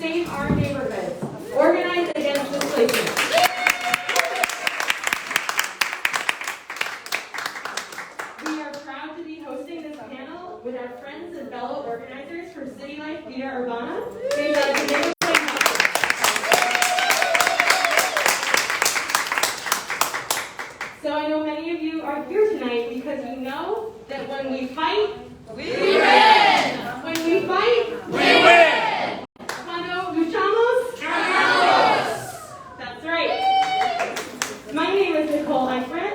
save our neighborhoods. Organize against displacement. We are proud to be hosting this panel with our friends and fellow organizers from City Life Vida Urbana. So I know many of you are here tonight because you know that when we fight, we win! When we fight, we win! Cuando luchamos, ganamos! That's right. My name is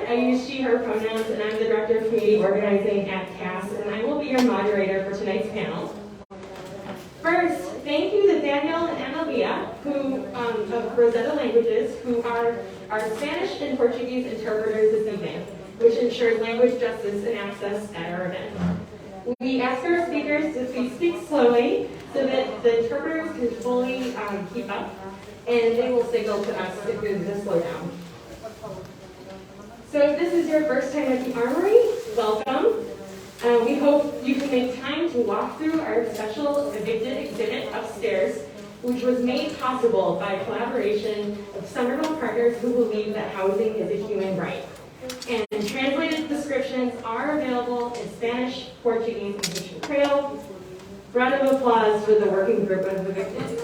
I use she, her pronouns, and I'm the Director of Community Organizing at CAAS, and I will be your moderator for tonight's panel. First, thank you to Daniel and Ana Lia, of Rosetta Languages, who are our Spanish and Portuguese interpreters this evening, which ensures language justice and access at our event. We ask our speakers to please speak slowly so that the interpreters can fully keep up, and they will signal to us if we need to slow down. So if this is your first time at the Armory, welcome. We hope you can make time to walk through our special evicted exhibit upstairs, which was made possible by a collaboration of Somerville partners who believe that housing is a human right. And translated descriptions are available in Spanish, Portuguese, and Haitian Creole. Round of applause for the working group of evicted.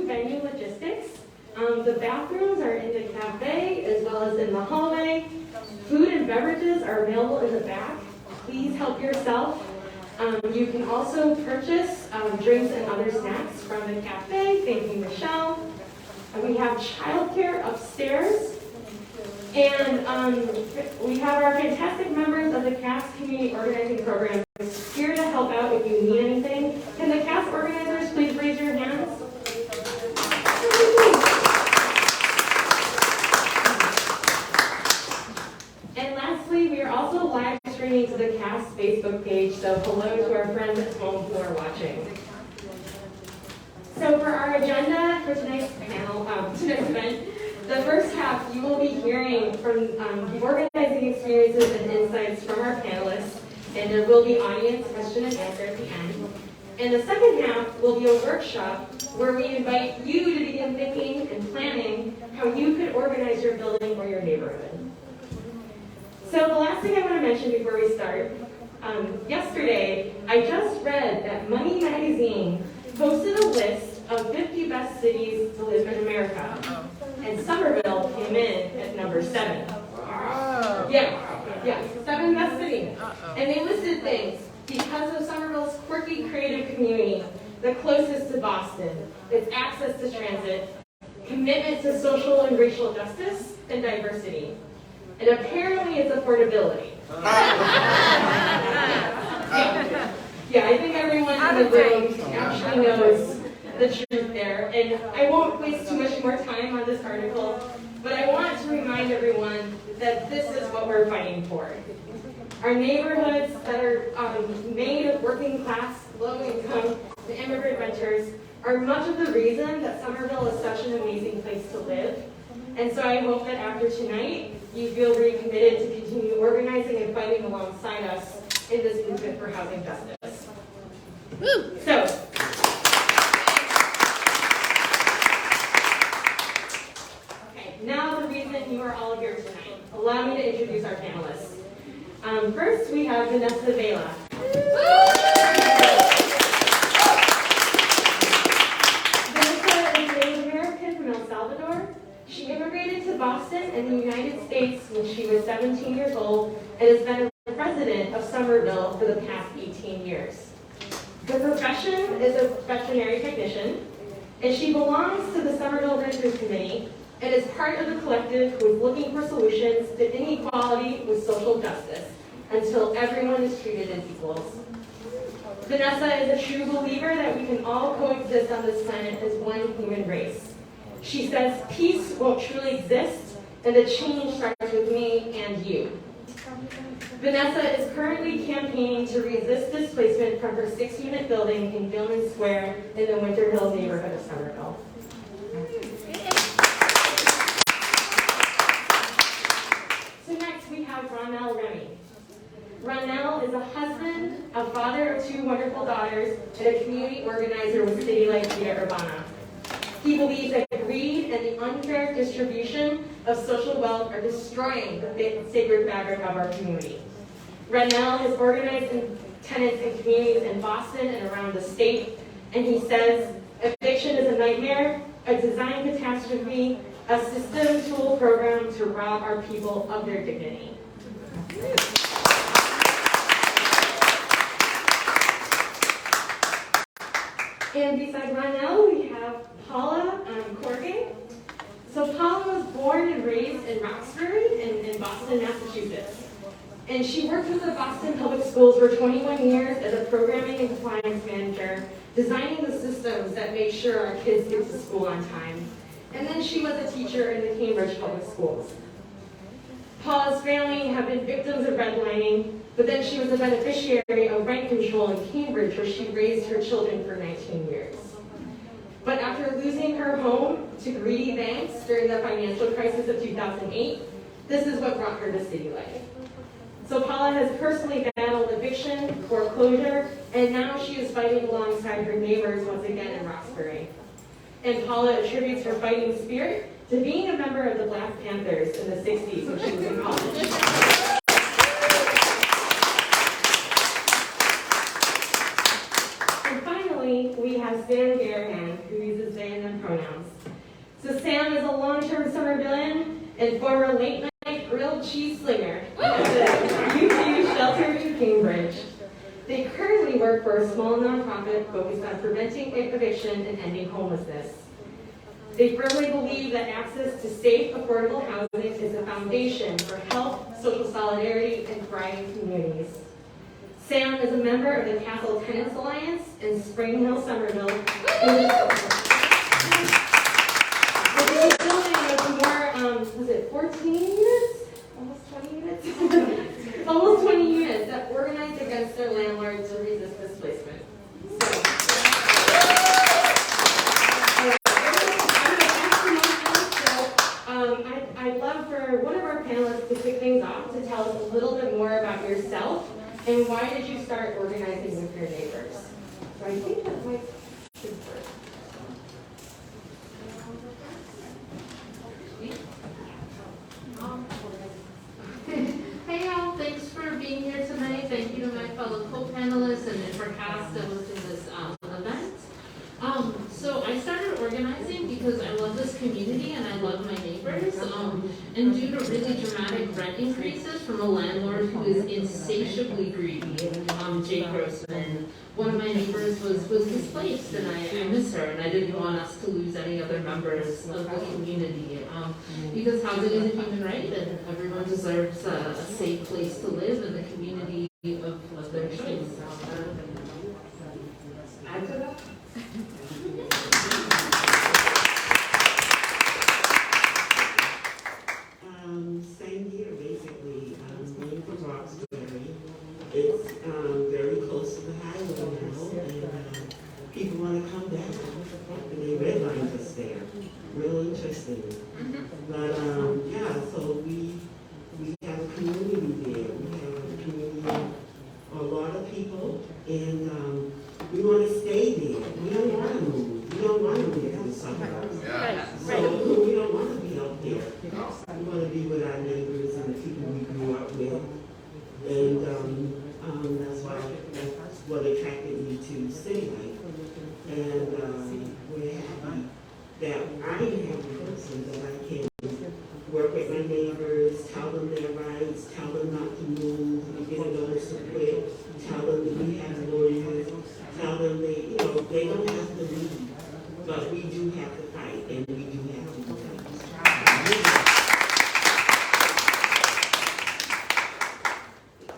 Venue logistics. The bathrooms are in the cafe as well as in the hallway. Food and beverages are available in the back. Please help yourself. You can also purchase drinks and other snacks from the cafe. Thank you, Michelle. We have childcare upstairs. And we have our fantastic members of the CAAS Community Organizing Program here to help out if you need anything. Can the CAAS organizers please raise your hands? And lastly, we are also live streaming to the CAAS Facebook page, so hello to our friends at home who are watching. So for our agenda for tonight's panel, tonight's event, the first half you will be hearing from the organizing experiences and insights from our panelists, and there will be audience question and answer at the end. And the second half will be a workshop where we invite you to begin thinking and planning how you could organize your building or your neighborhood. So the last thing I want to mention before we start, yesterday I just read that Money Magazine posted a list of 50 best cities to live in America, and Somerville came in at number 7. Yeah, 7 best cities. And they listed things because of Somerville's quirky, creative community, the closest to Boston, its access to transit, commitment to social and racial justice, and diversity. And apparently it's affordability. Yeah, I think everyone in the room actually knows the truth there. And I won't waste too much more time on this article, but I want to remind everyone that this is what we're fighting for. Our neighborhoods that are made of working class, low income, and immigrant renters are much of the reason that Somerville is such an amazing place to live. And so I hope that after tonight, you feel really committed to continue organizing and fighting alongside us in this movement for housing justice. Woo! So, okay, now the reason you are all here tonight. Allow me to introduce our panelists. First, we have Vanessa Vela. Vanessa is a Native American from El Salvador. She immigrated to Boston and the United States when she was 17 years old and has been a resident of Somerville for the past 18 years. Her profession is a veterinary technician, and she belongs to the Somerville Renters Committee and is part of the collective who is looking for solutions to inequality with social justice until everyone is treated as equals. Vanessa is a true believer that we can all coexist on this planet as one human race. She says peace won't truly exist, and the change starts with me and you. Vanessa is currently campaigning to resist displacement from her 6-unit building in Gilman Square in the Winter Hills neighborhood of Somerville. So next we have Remy. Ronel is a husband, a father of 2 wonderful daughters, and a community organizer with City Life Vida Urbana. He believes that greed and the unfair distribution of social wealth are destroying the sacred fabric of our community. Ronel has organized in tenants and communities in Boston and around the state, and he says, eviction is a nightmare, a design catastrophe, a system tool program to rob our people of their dignity. And beside Ronel, we have Paula Coar. So Paula was born and raised in Roxbury in Boston, Massachusetts. And she worked with the Boston Public Schools for 21 years as a programming and compliance manager, designing the systems that make sure our kids get to school on time. And then she was a teacher in the Cambridge Public Schools. Paula's family have been victims of redlining, but then she was a beneficiary of rent control in Cambridge, where she raised her children for 19 years. But after losing her home to greedy banks during the financial crisis of 2008, this is what brought her to City Life. So Paula has personally battled eviction, foreclosure, and now she is fighting alongside her neighbors once again in Roxbury. And Paula attributes her fighting spirit to being a member of the Black Panthers in the 60s when she was in college. And finally, we have Sam Geheran, who uses they and them pronouns. So Sam is a long-term Somervillian and former late-night grilled cheese slinger at the UQ shelter in Cambridge. They currently work for a small nonprofit focused on preventing eviction and ending homelessness. They firmly believe that access to safe, affordable housing is the foundation for health, social solidarity, and thriving communities. Sam is a member of the Castle Tenants Alliance in Spring Hill, Somerville. The building was more, was it 14 units? Almost 20 units? Almost 20 units that organized against their landlords to resist displacement. I'd love for one of our panelists to kick things off to tell us a little bit more about yourself and why did you start organizing with your neighbors? So I think that might be first. Hey all, thanks for being here tonight. Thank you to my fellow co-panelists and for CAAS that was in this event. So I started organizing because I love this community and I love my neighbors. And due to really dramatic rent increases from a landlord who is insatiably greedy, Jake Grossman, one of my neighbors was displaced and I miss her and I didn't want us to lose any other members of the community because housing is a human right and everyone deserves a safe place to live in the community of their choice. Add to that? Same here, basically. Moving from Roxbury. It's very close to the highway now, and people want to come down. And they redline us there. Real interesting. But yeah, so we have a community there. We have a community, a lot of people, and we want to stay there. We don't want to move. We don't want to live in the suburbs. So we don't want to be up there. We want to be with our neighbors and the people we grew up with. And that's what attracted me to City Life. And we're happy that I'm a happy person that I can work with my neighbors, tell them their rights, tell them not to move, we get a notice to quit, tell them that we have lawyers, tell them they don't have to leave, but we do have to fight and we do have to fight.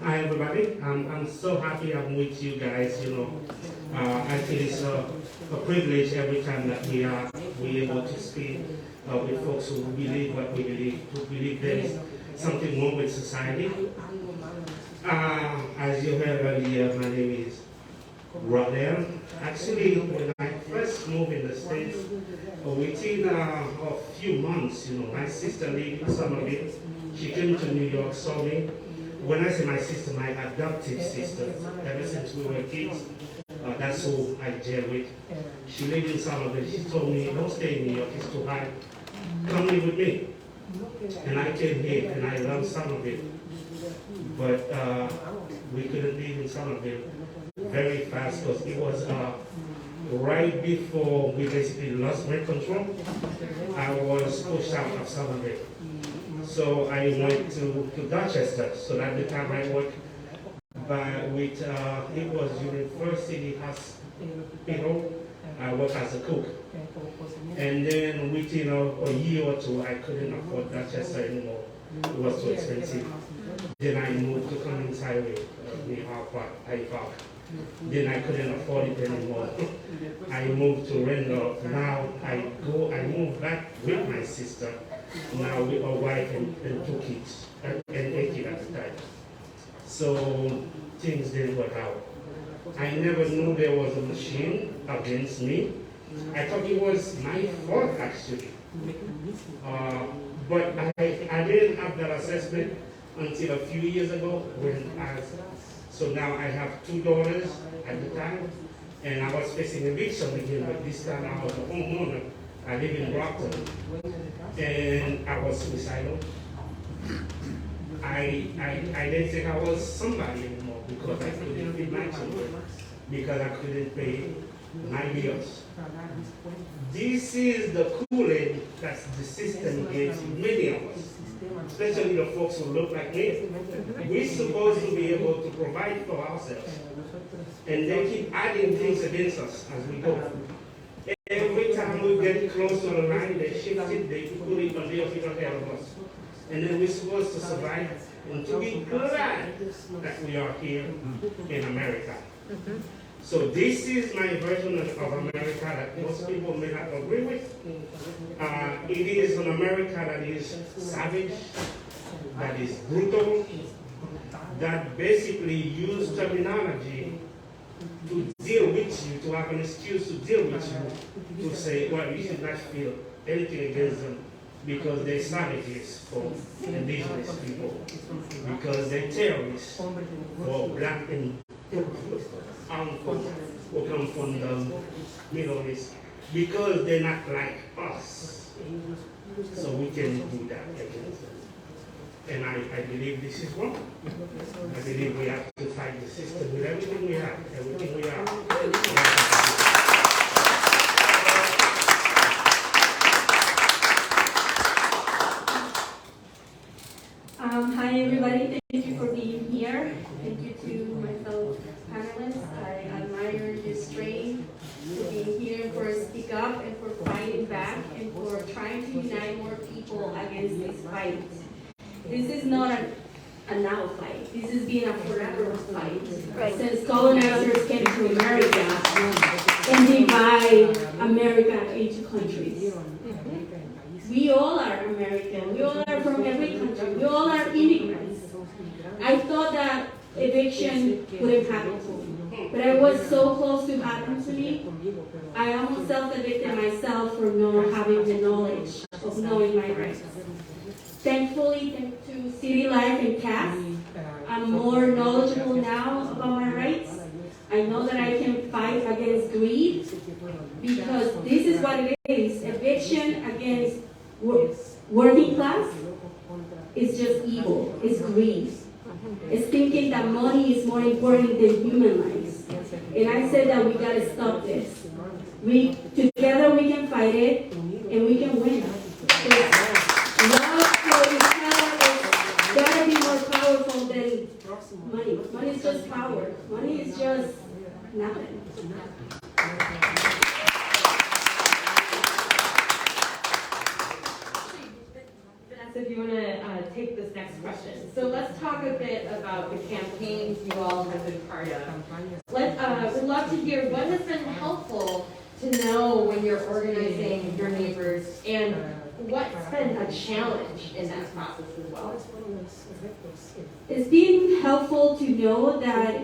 Hi everybody, I'm so happy I'm with you guys. I feel it's a privilege every time that we're able to speak with folks who believe what we believe, who believe there's something wrong with society. As you heard earlier, my name is Ronel. Actually, when I first moved in the States, within a few months, my sister lived in Somerville. She came to New York, saw me, when I say my sister, my adopted sister, ever since we were kids, that's who I deal with. She lived in Somerville. She told me, don't stay in New York, it's too high. Come live with me. And I came here and I love Somerville. But we couldn't live in Somerville very fast because it was right before we basically lost rent control. I was pushed out of Somerville. So I went to Dorchester. So at the time I worked with, it was University Hospital. I worked as a cook. And then within a year or two, I couldn't afford Dorchester anymore. It was too expensive. Then I moved to Cummings Highway, near High Park. Then I couldn't afford it anymore. I moved to Ronel. Now I moved back with my sister. Now with a wife and 2 kids, and 8 kids at the time. So things didn't work out. I never knew there was a machine against me. I thought it was my fault actually. But I didn't have that assessment until a few years ago so now I have 2 daughters at the time, and I was facing eviction again, but this time I was a homeowner. I live in Brockton, and I was suicidal. I didn't think I was somebody anymore because I couldn't feed my children, because I couldn't pay my bills. This is the Kool-Aid that the system gives many of us, especially the folks who look like me. We're supposed to be able to provide for ourselves, and they keep adding things against us as we go. Every time we get close to the line, they shift it, they put it on the official head of us. And then we're supposed to survive and to be glad that we are here in America. So this is my version of America that most people may not agree with. It is an America that is savage, that is brutal, that basically uses terminology to deal with you, to have an excuse to deal with you, to say, well, you should not feel anything against them because they're savages for indigenous people, because they're terrorists for black and armed folks who come from the Middle East, because they're not like us. So we can do that against them. And I believe this is wrong. I believe we have to fight the system with everything we have, everything we are. Hi everybody, thank you for being here. Thank you to my fellow panelists. I admire your strength for being here, for speak up and for fighting back and for trying to unite more people against this fight. This is not a now fight. This has been a forever fight. Right. Since colonizers came to America and divide America into countries. We all are American. We all are from every country. We all are immigrants. I thought that eviction wouldn't happen to me. But I was so close to happening to me. I almost self-evicted myself for not having the knowledge of knowing my rights. Thankfully, thanks to City Life and CAAS, I'm more knowledgeable now about my rights. I know that I can fight against greed, because this is what it is. Eviction against working class is just evil. It's greed. It's thinking that money is more important than human lives. And I said that we gotta stop this. Together we can fight it, and we can win. Love for each other is gotta be more powerful than money. Money is just power. Money is just nothing. Vanessa, if you want to take this next question. So let's talk a bit about the campaigns you all have been part of. We'd love to hear what has been helpful to know when you're organizing your neighbors, and what's been a challenge in that process as well. It's been helpful to know that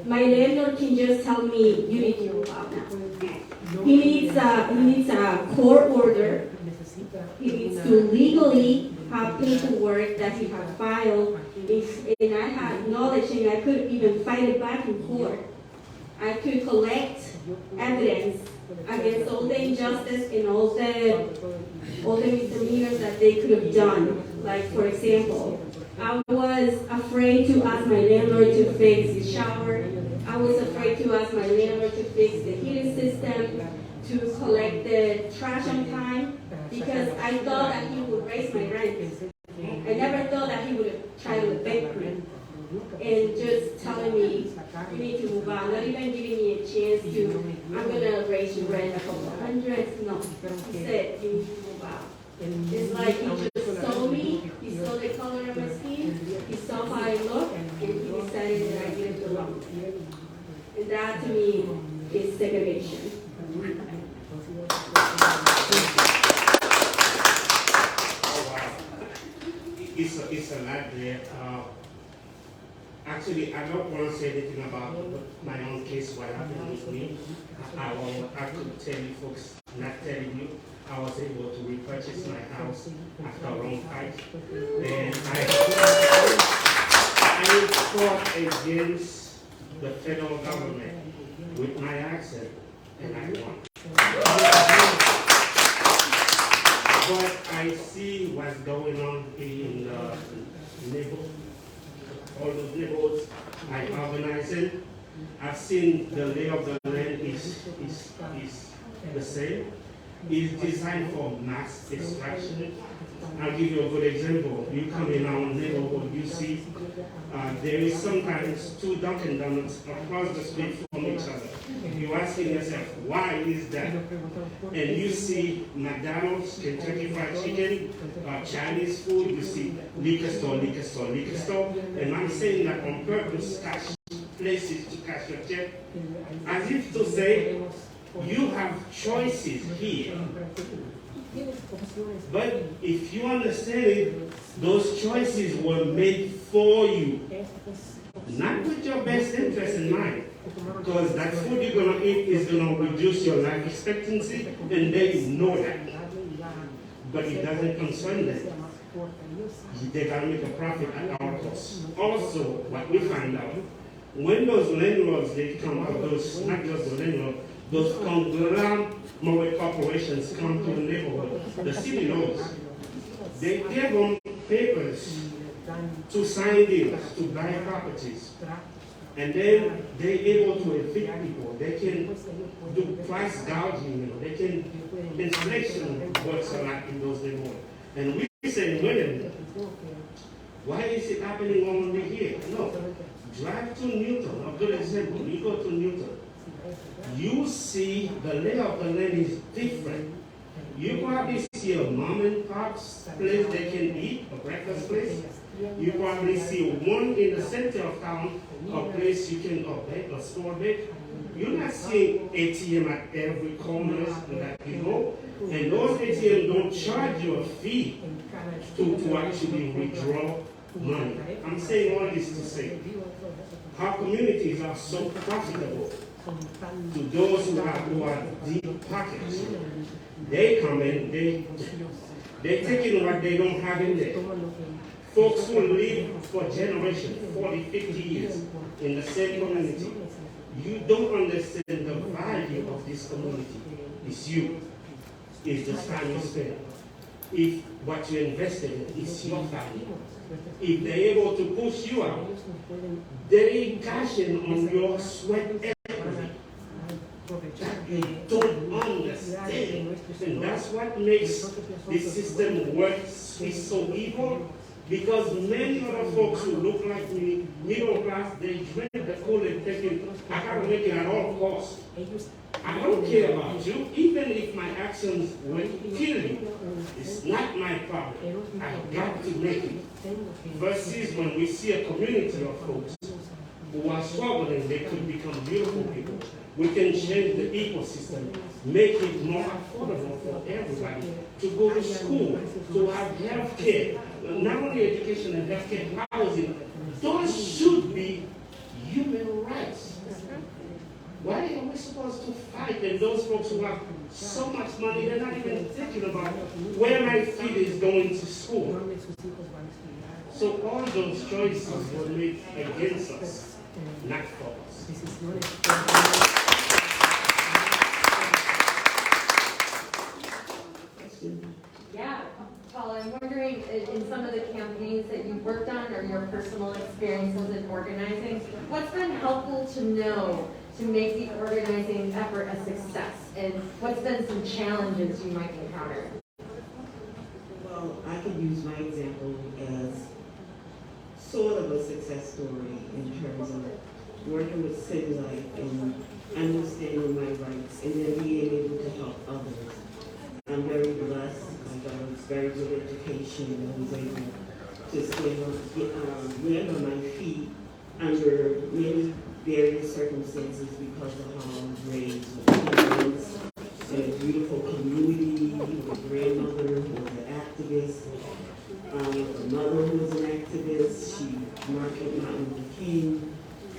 my landlord can just tell me, you need to move out now. He needs a court order. He needs to legally have paperwork that he has filed and I had knowledge and I could even fight it back in court. I could collect evidence against all the injustice and all the misdemeanors that they could have done. Like, for example, I was afraid to ask my landlord to fix the shower. I was afraid to ask my landlord to fix the heating system, to collect the trash on time, because I thought that he would raise my rent. I never thought that he would try to evict me. And just telling me, you need to move on, not even giving me a chance to, I'm going to raise your rent a couple of hundreds. No, he said, you need to move out. It's like he just saw me, he saw the color of my skin, he saw how I look, and he decided that I didn't belong. And that to me is segregation. It's a lot there. Actually, I don't want to say anything about my own case, what happened with me. I could tell you folks, not telling you, I was able to repurchase my house after a long fight. And I fought against the federal government with my accent, and I won. But I see what's going on in the neighborhood. All those neighborhoods I organize in. I've seen the lay of the land is the same. It's designed for mass extraction. I'll give you a good example. You come in our neighborhood, you see there is sometimes two Dunkin' Donuts across the street from each other. You're asking yourself, why is that? And you see McDonald's, Kentucky Fried Chicken, Chinese food, you see liquor store, liquor store, liquor store. And I'm saying that on purpose, cash places to cash your check, as if to say, you have choices here. But if you understand it, those choices were made for you, not with your best interest in mind. Because that food you're going to eat is going to reduce your life expectancy, and they know that. But it doesn't concern them. They got to make a profit at our cost. Also, what we find out, when those landlords, they come out, those, not just the landlord, those conglomerate corporations come to the neighborhood, the city knows. They give them papers to sign deals, to buy properties. And then they're able to evict people. They can do price gouging, they can, inflation works a lot in those neighborhoods. And we say, women, why is it happening only here? No, drive to Newton, a good example. You go to Newton, you see the layout of the land is different. You probably see a mom and pop's place they can eat, a breakfast place. You probably see one in the center of town, a place you can bake, a store bake. You're not seeing ATM at every corner that you go. And those ATM don't charge you a fee to actually withdraw money. I'm saying all this to say, our communities are so profitable to those who are deep pockets. They come in, they take in what they don't have in there. Folks who live for generations, 40, 50 years in the same community. You don't understand the value of this community. It's you. It's the time you spend. If what you invested in is your value. If they're able to push you out, they're cashing on your sweat equity. That they don't understand. And that's what makes this system work so evil. Because many other folks who look like me, middle class, they drink the Kool-Aid thinking, I gotta make it at all costs. I don't care about you, even if my actions will kill you. It's not my problem. I got to make it. Versus when we see a community of folks who are struggling, they could become beautiful people. We can change the ecosystem, make it more affordable for everybody to go to school, to have health care, not only education and health care, housing. Those should be human rights. Why are we supposed to fight? And those folks who have so much money, they're not even thinking about where my kid is going to school. So all those choices were made against us, not for us. Yeah, Paula, I'm wondering, in some of the campaigns that you've worked on or your personal experiences in organizing, what's been helpful to know to make the organizing effort a success? And what's been some challenges you might encounter? Well, I could use my example as sort of a success story in terms of working with city life and understanding my rights and then being able to help others. I'm very blessed. I got a very good education and I was able to land on my feet under many various circumstances because of how I was raised with parents in a beautiful community, with a grandmother who was an activist, a mother who was an activist. She marched with Martin Luther King.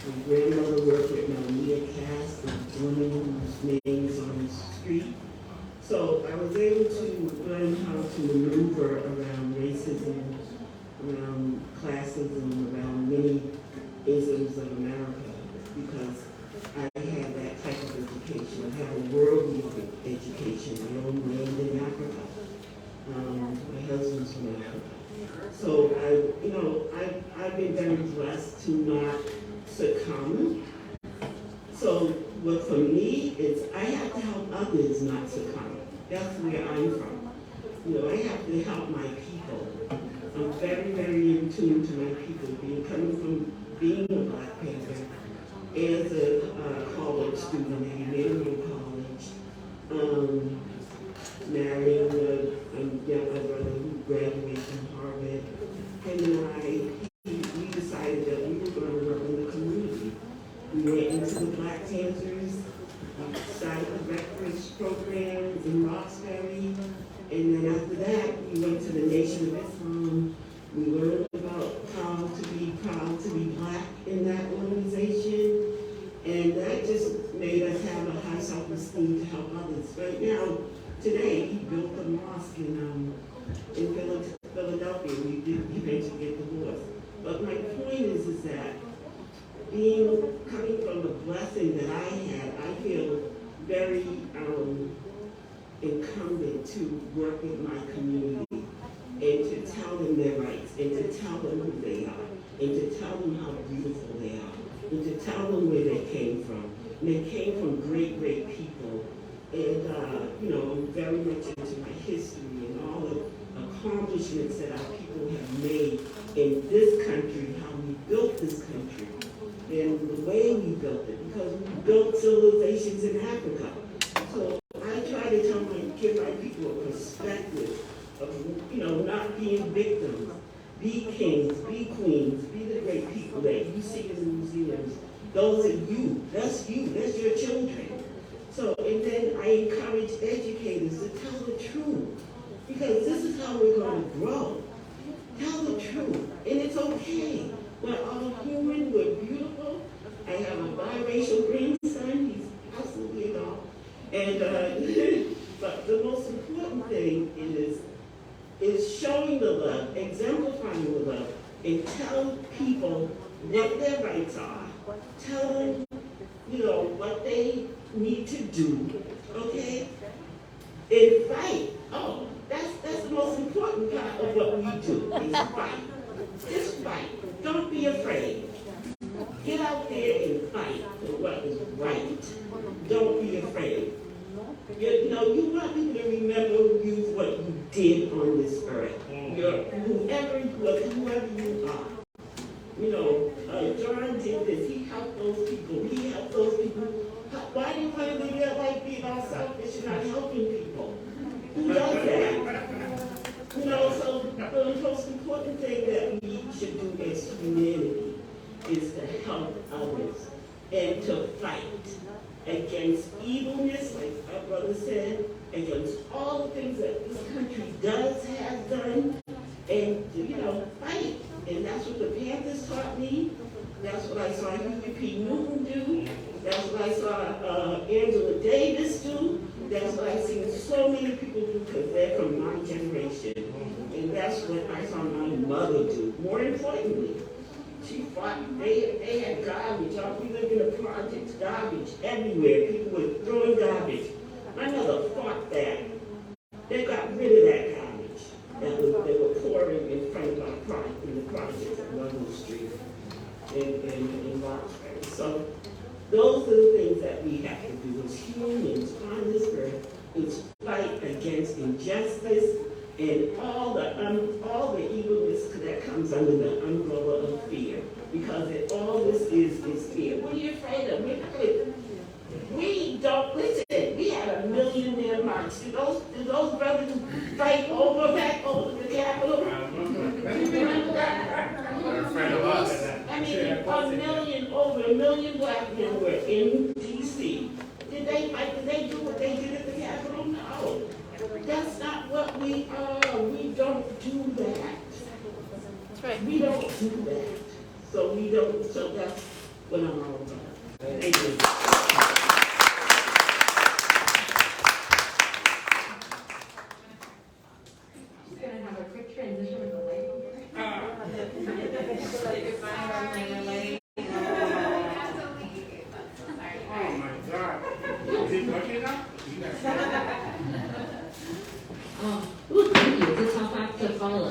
My grandmother worked with CAAS, the women whose names on the street. So I was able to learn how to maneuver around racism, around classism, around many isms of America because I had that type of education. I had a worldly education. I own land in Africa. My husband's from Africa. So I've been very blessed to not succumb. So what for me is I have to help others not succumb. That's where I'm from. I have to help my people. I'm very, very in tune to my people. Coming from being a Black Panther, as a college student at Emmanuel College, marrying my brother who graduated from Harvard, and we decided that we were going to work in the community. We went into the Black Panthers, started the breakfast program in Roxbury, and then after that, we went to the Nation of Islam. We learned about how to be proud to be Black in that organization, and that just made us have a high self-esteem to help others. Right now, today, he built a mosque in Philadelphia. We did eventually get divorced. But my point is that coming from the blessing that I had, I feel very incumbent to work with my community and to tell them their rights and to tell them who they are and to tell them how beautiful they are and to tell them where they came from. And they came from great, great people. And, I'm very much into my history and all the accomplishments that our people have made in this country, how we built this country, and the way we built it, because we built civilizations in Africa. So I try to give my people a perspective of, not being victims. Be kings, be queens, be the great people that you see in the museums. Those are you. That's your children. So, and then I encourage educators to tell the truth, because this is how we're going to grow. Tell the truth, and it's okay. We're all human, we're beautiful. I have a biracial grandson, he's absolutely a dog. And, but the most important thing is showing the love, exemplifying the love, and tell people what their rights are. Tell them, what they need to do, okay? And fight. Oh, that's the most important part of what we do, is fight. Just fight. Don't be afraid. Get out there and fight for what is right. Don't be afraid. You want people to remember what you did on this earth. Whoever you are. John did this. He helped those people. He helped those people. Why do you want to live your life being all selfish and not helping people? Who does that? So the most important thing that we should do as humanity is to help others and to fight against evilness, like our brother said, against all the things that this country has done, and fight. And that's what the Panthers taught me. That's what I saw Huey P. Newton do. That's what I saw Angela Davis do. That's what I've seen so many people do because they're from my generation. And that's what I saw my mother do. More importantly, she fought, they had garbage. We lived in the projects, garbage everywhere. People were throwing garbage. My mother fought that. They got rid of that garbage that they were pouring in front of our project, in the projects at Ronel Street in Roxbury. So those are the things that we have to do as humans on this earth, is fight against injustice and all the evilness that comes under the umbrella of fear. Because all this is fear. What are you afraid of? We don't listen. We had a millionaire march. Did those brothers fight back over the Capitol? You remember that? I mean, over a million black men were in D.C. Did they fight? Did they do what they did at the Capitol? No. That's not what we are. We don't do that. That's right. We don't do that. So that's what I'm all about. Thank you. She's going to have a quick transition with the light. Oh my God. Is it working now? Thank you. It's a tough act to follow.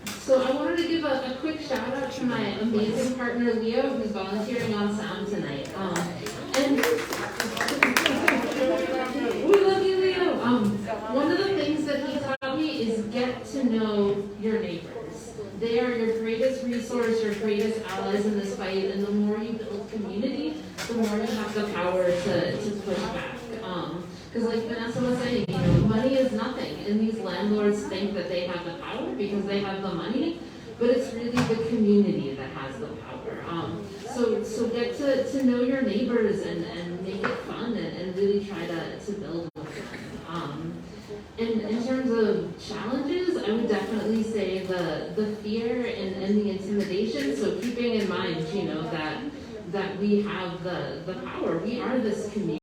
So I wanted to give a quick shout out to my amazing partner Leo, who's volunteering on sound tonight. And we love you, Leo. One of the things that he taught me is get to know your neighbors. They are your greatest resource, your greatest allies in this fight, and the more you build community, the more you have the power to push back. Because like Vanessa was saying, money is nothing, and these landlords think that they have the power because they have the money, but it's really the community that has the power. So get to know your neighbors and make it fun and really try to build with them. And in terms of challenges, I would definitely say the fear and the intimidation. So keeping in mind, that we have the power. We are this community.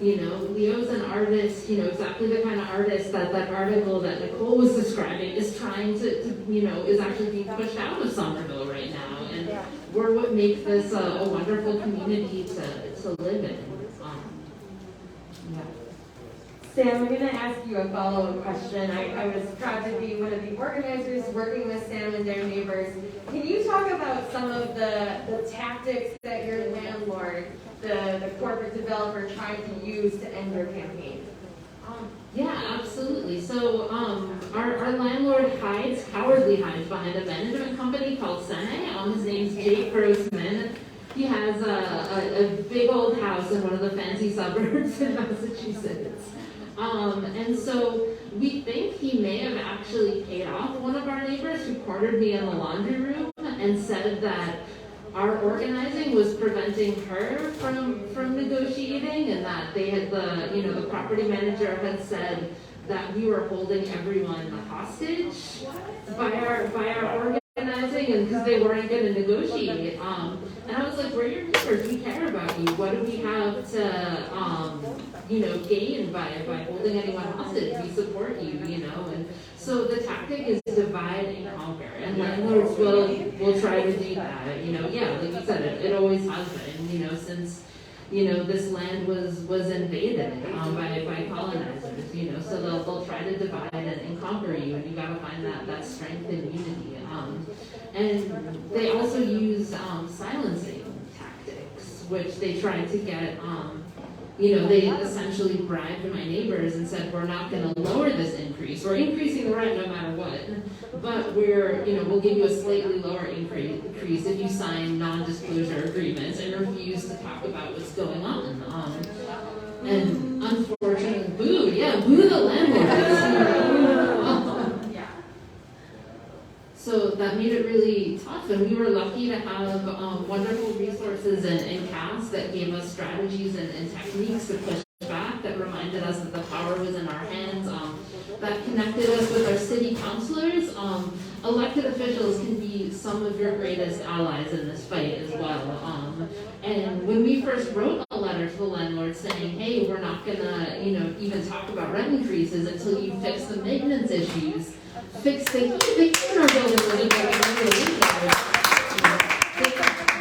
Leo's an artist, exactly the kind of artist that article that Nicole was describing is trying to is actually being pushed out of Somerville right now. And we're what makes this a wonderful community to live in. Sam, I'm going to ask you a follow-up question. I was proud to be one of the organizers working with Sam and their neighbors. Can you talk about some of the tactics that your landlord, the corporate developer, tried to use to end your campaign? Yeah, absolutely. So our landlord cowardly hides behind a management company called Sene. His name's Jake Grossman. He has a big old house in one of the fancy suburbs in Massachusetts. And so we think he may have actually paid off one of our neighbors who cornered me in the laundry room and said that our organizing was preventing her from negotiating, and that they had the property manager had said that we were holding everyone hostage by our organizing, and because they weren't going to negotiate. And I was like, we're your neighbors, we care about you. What do we have to gain by holding anyone hostage? We support you, And so the tactic is divide and conquer, and landlords will try to do that. Like you said, it always has been. Since this land was invaded by colonizers. So they'll try to divide and conquer you, and you got to find that strength and unity. And they also use silencing tactics, which they tried to get. They essentially bribed my neighbors and said, we're not going to lower this increase. We're increasing the rent no matter what, but we'll give you a slightly lower increase if you sign non-disclosure agreements and refuse to talk about what's going on. And unfortunately, boo the landlord. So that made it really tough, and we were lucky to have wonderful resources in CAAS that gave us strategies and techniques to push back, that reminded us that the power was in our hands, that connected us with our city councilors. elected officials can be some of your greatest allies in this fight as well. And when we first wrote a letter to the landlord saying, hey, we're not gonna, even talk about rent increases until you fix the maintenance issues, fix the heat in our building really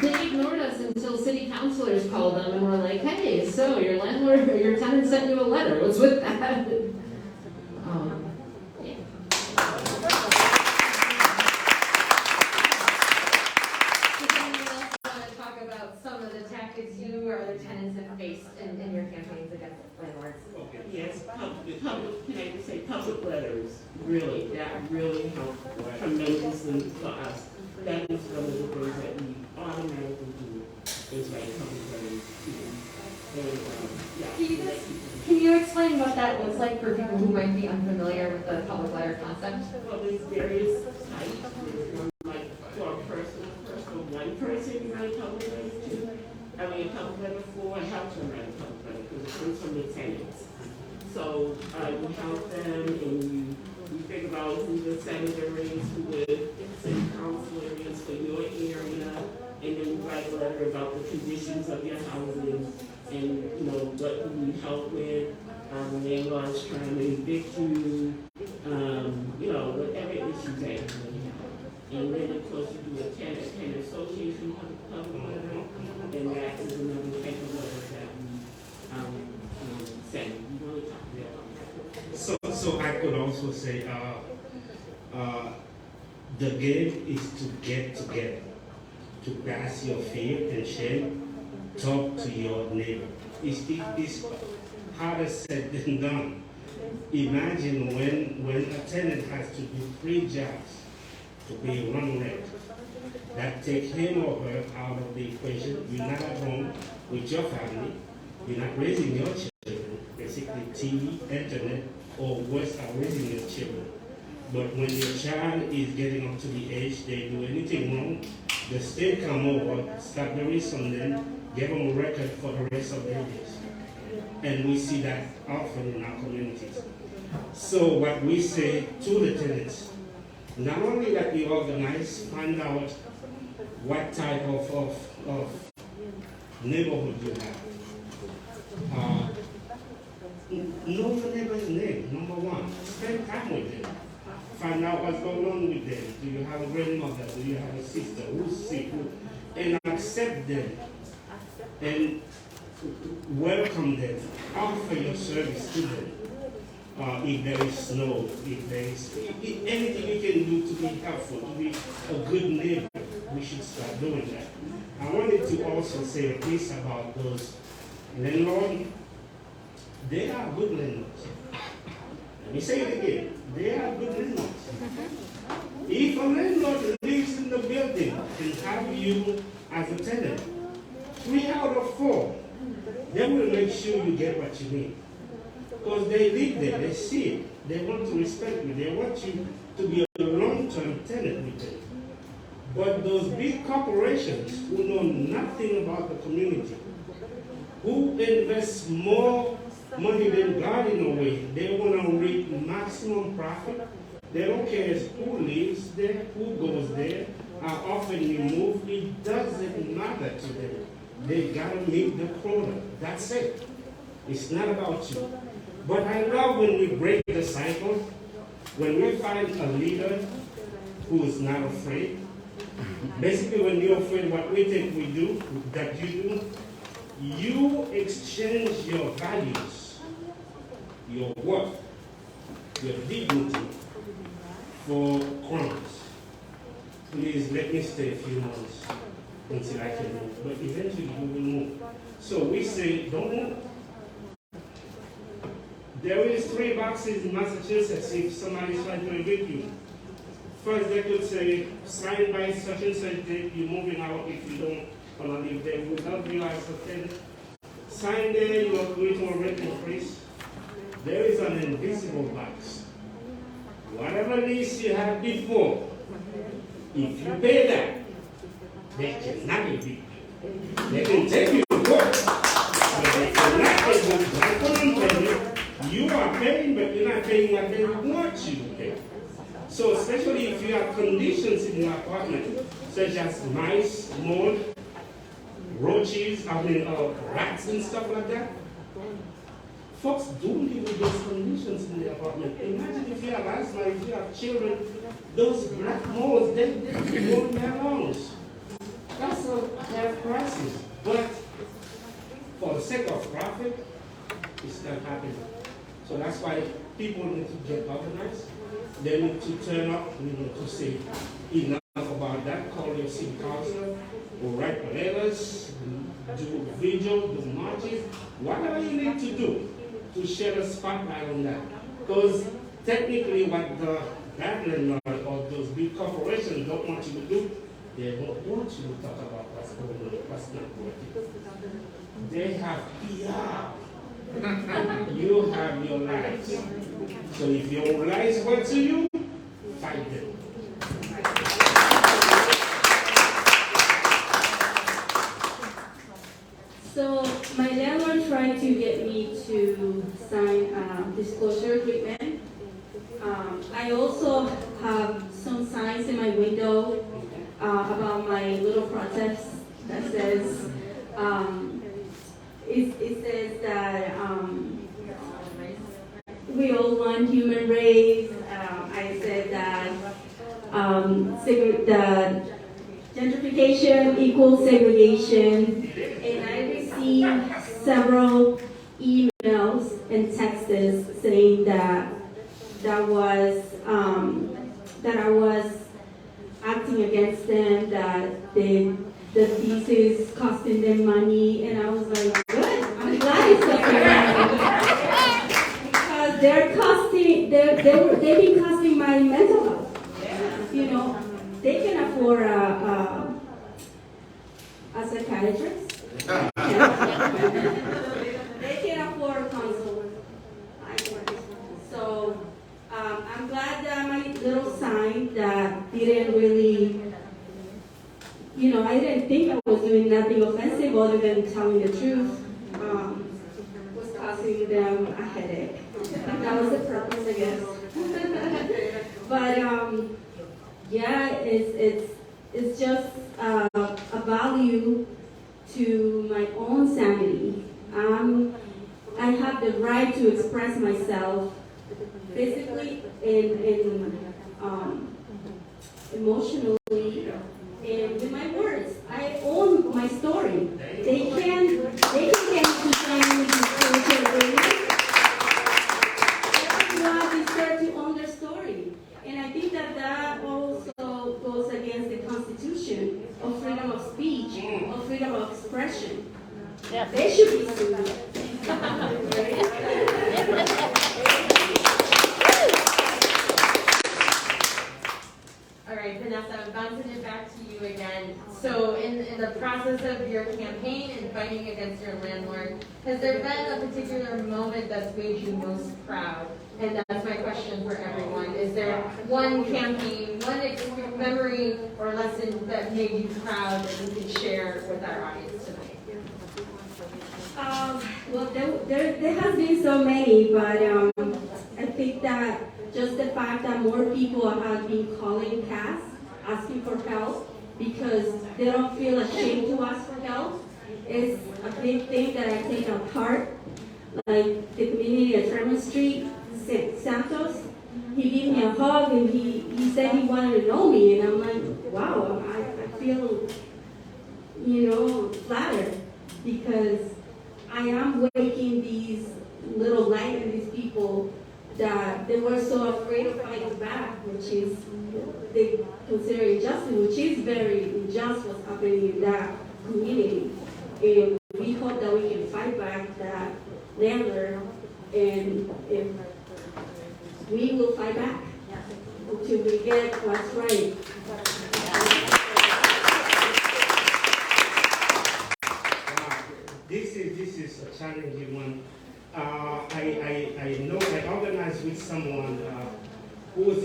they ignored us until city councilors called them and were like, hey, so your landlord or your tenant sent you a letter. What's with that? Yeah. Does anyone else want to talk about some of the tactics you or other tenants have faced in your campaigns against landlords? Yes, public letters, really, that really helped tremendously for us. That is one of the things that we automatically do, is write public letters to. Can you explain what that looks like for people who might be unfamiliar with the public letter concept? Well, there's various types. There's one like for a personal, one person you write a public letter to. I mean, a public letter for a help them write a public letter because it comes from the tenants. So you help them and you think about who the senator is, who the city councilor is for your area, and then you write a letter about the conditions of your housing and what you need help with. The landlord's trying to evict you, whatever issues that you have. And then of course you do a tenant association public letter, and that is another type of letter that we send. You want to talk about that? So I could also say the game is to get together, to pass your fear and shame, talk to your neighbor. It's harder said than done. Imagine when a tenant has to do 3 jobs to pay 1 rent. That takes him or her out of the equation. You're not at home with your family. You're not raising your children. Basically TV, internet, or worse, are raising your children. But when your child is getting up to the age they do anything wrong, the state come over, start the race on them, give them a record for the rest of their days. And we see that often in our communities. So what we say to the tenants, not only that we organize, find out what type of neighborhood you have. Know the neighbor's name, number one. Spend time with them. Find out what's going on with them. Do you have a grandmother? Do you have a sister? Who's sick? And accept them. And welcome them. Offer your service to them. If there is snow, if there is anything you can do to be helpful, to be a good neighbor, we should start doing that. I wanted to also say a piece about those landlords. They are good landlords. Let me say it again. They are good landlords. If a landlord lives in the building and have you as a tenant, 3 out of 4, they will make sure you get what you need. Because they live there, they see it, they want to respect you, they want you to be a long-term tenant with them. But those big corporations who know nothing about the community, who invest more money than God in a way, they want to reap maximum profit. They don't care who lives there, who goes there, how often you move, it doesn't matter to them. They gotta meet the quota, that's it. It's not about you. But I love when we break the cycle, when we find a leader who is not afraid. Basically, when you're afraid, what we think we do, that you exchange your values, your worth, your dignity for crumbs. Please let me stay a few months until I can move, but eventually you will move. So we say, don't move. There is 3 boxes in Massachusetts if somebody's trying to evict you. First, they could say, signed by such and such date, you're moving out if you don't want to live there without realize the tenant. Sign there, you agree to a rent increase. There is an invisible box. Whatever lease you had before, if you pay that, they cannot evict you. They can take you to court, but they cannot evict you. You are paying, but you're not paying what they want you to pay. So especially if you have conditions in your apartment, such as mice, mold, roaches, rats and stuff like that, folks do live with those conditions in the apartment. Imagine if you have asthma, if you have children, those black molds, they go in their lungs. That's a health crisis. But for the sake of profit, it's not happening. So that's why people need to get organized. They need to turn up, to say enough about that, call your city council, or write letters, do video, do marches, whatever you need to do to shed a spotlight on that. Because technically what the landlord or those big corporations don't want you to do, they don't want you to talk about what's going on, what's not working. They have PR. You have your lives. So if your lives work to you, fight them. So my landlord tried to get me to sign disclosure agreement. I also have some signs in my window about my little protest that says, it says that we all want human rights. I said that the gentrification equals segregation, and I received several emails and texts saying that I was acting against them, that the thesis costing them money, and I was like, good, I'm glad it's costing money. Because they've been costing my mental health. You know, they can afford a psychiatrist. They can afford a consult. So I'm glad that my little sign that didn't really, I didn't think I was doing nothing offensive other than telling the truth, was causing them a headache. That was the purpose, I guess. But yeah, it's just a value to my own sanity. I have the right to express myself physically and emotionally, and with my words. I own my story. They can get to sign me disclosure agreement. Everyone deserves to own their story. And I think that also goes against the Constitution of freedom of speech, of freedom of expression. Yeah. They should be sued. All right, Vanessa, I'm bouncing it back to you again. So in the process of your campaign and fighting against your landlord, has there been a particular moment that's made you most proud? And that's my question for everyone. Is there one campaign, one memory or lesson that made you proud that you can share with our audience tonight? Well, there has been so many, but I think that just the fact that more people have been calling CAAS, asking for help, because they don't feel ashamed to ask for help, is a big thing that I take apart. Like the community at Remy Street, Santos, he gave me a hug and he said he wanted to know me, and I'm like, wow, I feel, flattered, because I am waking these little light in these people that they were so afraid of fighting back, which is, they consider injustice, which is very unjust what's happening in that community. And we hope that we can fight back that landlord, and if we will fight back until we get what's right. This is a challenging one. I know I organized with someone who was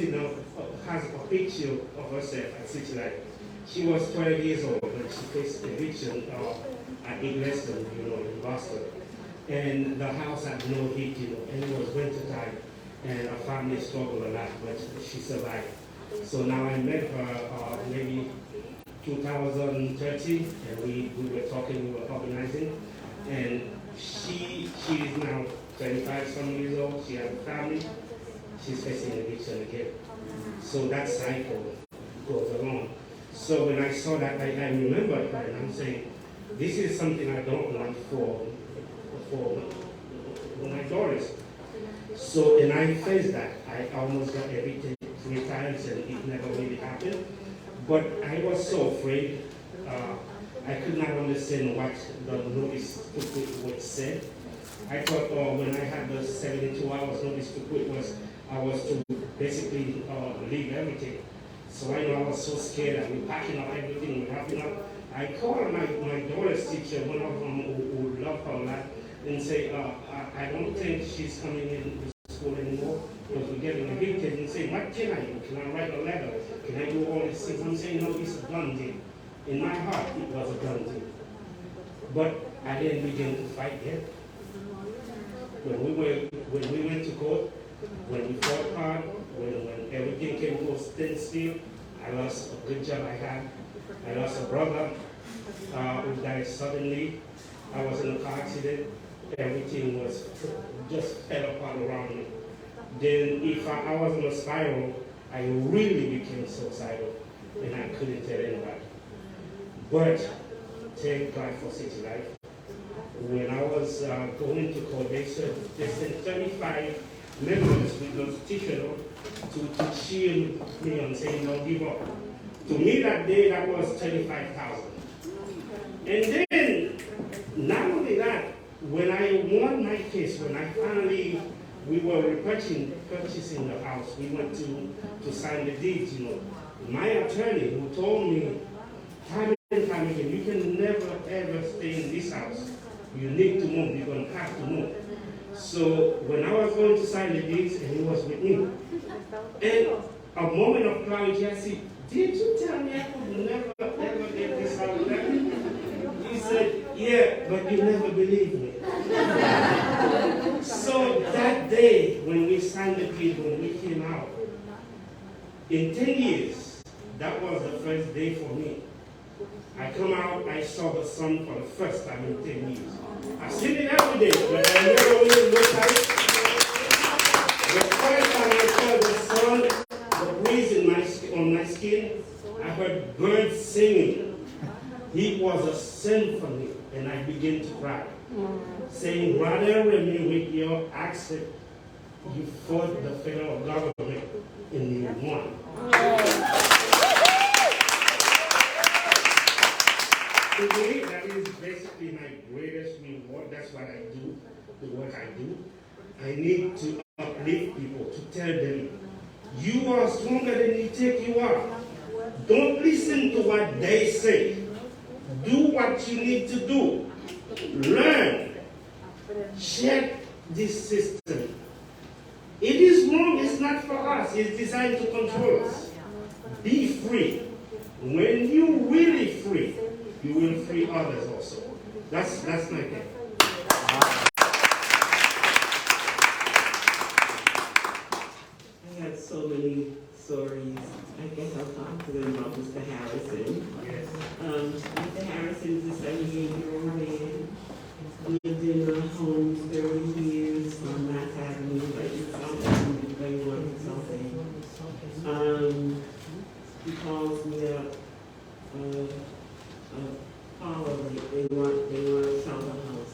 has a picture of herself at City Life. She was 12 years old when she faced eviction at Against in Boston. And the house had no heat, and it was winter time, and her family struggled a lot, but she survived. So now I met her maybe 2013, and we were talking, we were organizing, and she is now 25 some years old. She has a family. She's facing eviction again. So that cycle goes along. So when I saw that, I remembered her, and I'm saying, this is something I don't want for my daughters. So, and I faced that. I almost got evicted 3 times, and it never really happened. But I was so afraid. I could not understand what the notice to quit would say. I thought when I had the 72 hours notice to quit I was to basically leave everything. So I know I was so scared. I was packing up everything, wrapping up. I called my daughter's teacher, one of them who loved her a lot, and say, I don't think she's coming in to school anymore because we're getting evicted. And say, what can I do? Can I write a letter? Can I do all these things? I'm saying, no, it's a done deal. In my heart, it was a done deal. But I didn't begin to fight yet. When we went to court, when we fought hard, when everything came to a standstill, I lost a good job I had. I lost a brother who died suddenly. I was in a car accident. Everything was just fell apart around me. Then if I was in a spiral, I really became suicidal, and I couldn't tell anybody. But thank God for City Life. When I was going to court, they sent 35 members with those t-shirts to shield me and saying, don't give up. To me that day, that was 35,000. And then, not only that, when I won my case, when I finally, we were purchasing the house, we went to sign the deeds, you know. My attorney who told me time and time again, you can never ever stay in this house. You need to move, you're going to have to move. So when I was going to sign the deeds, and he was with me, and a moment of clarity, I said, did you tell me I could never ever get this house back? He said, yeah, but you never believed me. So that day, when we signed the deed, when we came out, in 10 years, that was the first day for me. I come out, I saw the sun for the first time in 10 years. I've seen it every day, but I never really looked at it. The first time I saw the sun, the breeze on my skin, I heard birds singing. It was a symphony, and I began to cry, saying, Ronel, Remy, with your accent, you fought the federal government and you won. To me, that is basically my greatest reward. That's what I do, the work I do. I need to uplift people, to tell them, you are stronger than you think you are. Don't listen to what they say. Do what you need to do. Learn. Check this system. It is wrong, it's not for us. It's designed to control us. Be free. When you're really free, you will free others also. That's my thing. I have so many stories. I guess I'll talk to them about Mr. Harrison. Yes. Mr. Harrison is a 78-year-old man. Lived in a home 30 years on Mass Avenue, right in South Avenue, very one something. He calls me up. Paula, they want to sell the house.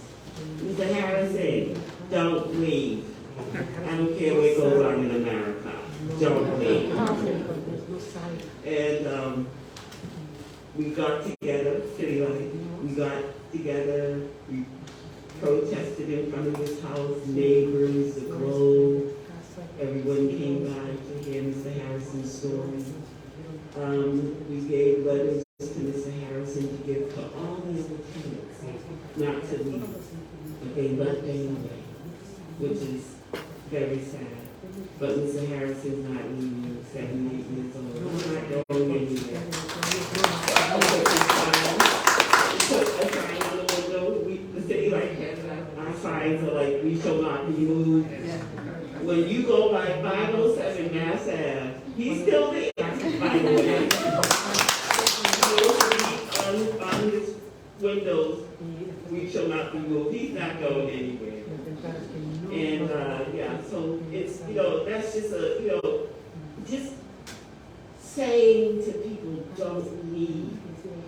Mr. Harrison, don't leave. I don't care what goes on in America. Don't leave. And we got together, City Life. We got together. We protested in front of his house. Neighbors, the Globe. Everyone came by to hear Mr. Harrison's story. We gave letters to Mr. Harrison to give to all the other tenants, not to leave. But they left anyway, which is very sad. But Mr. Harrison's not leaving, 78 years old. I'm not going anywhere. Put a sign on the window. The city like has our signs are like, we shall not be moved. When you go by 507 Mass Ave, he's still there. windows, we shall not be moved. He's not going anywhere. And yeah, so it's, that's just just saying to people, don't leave.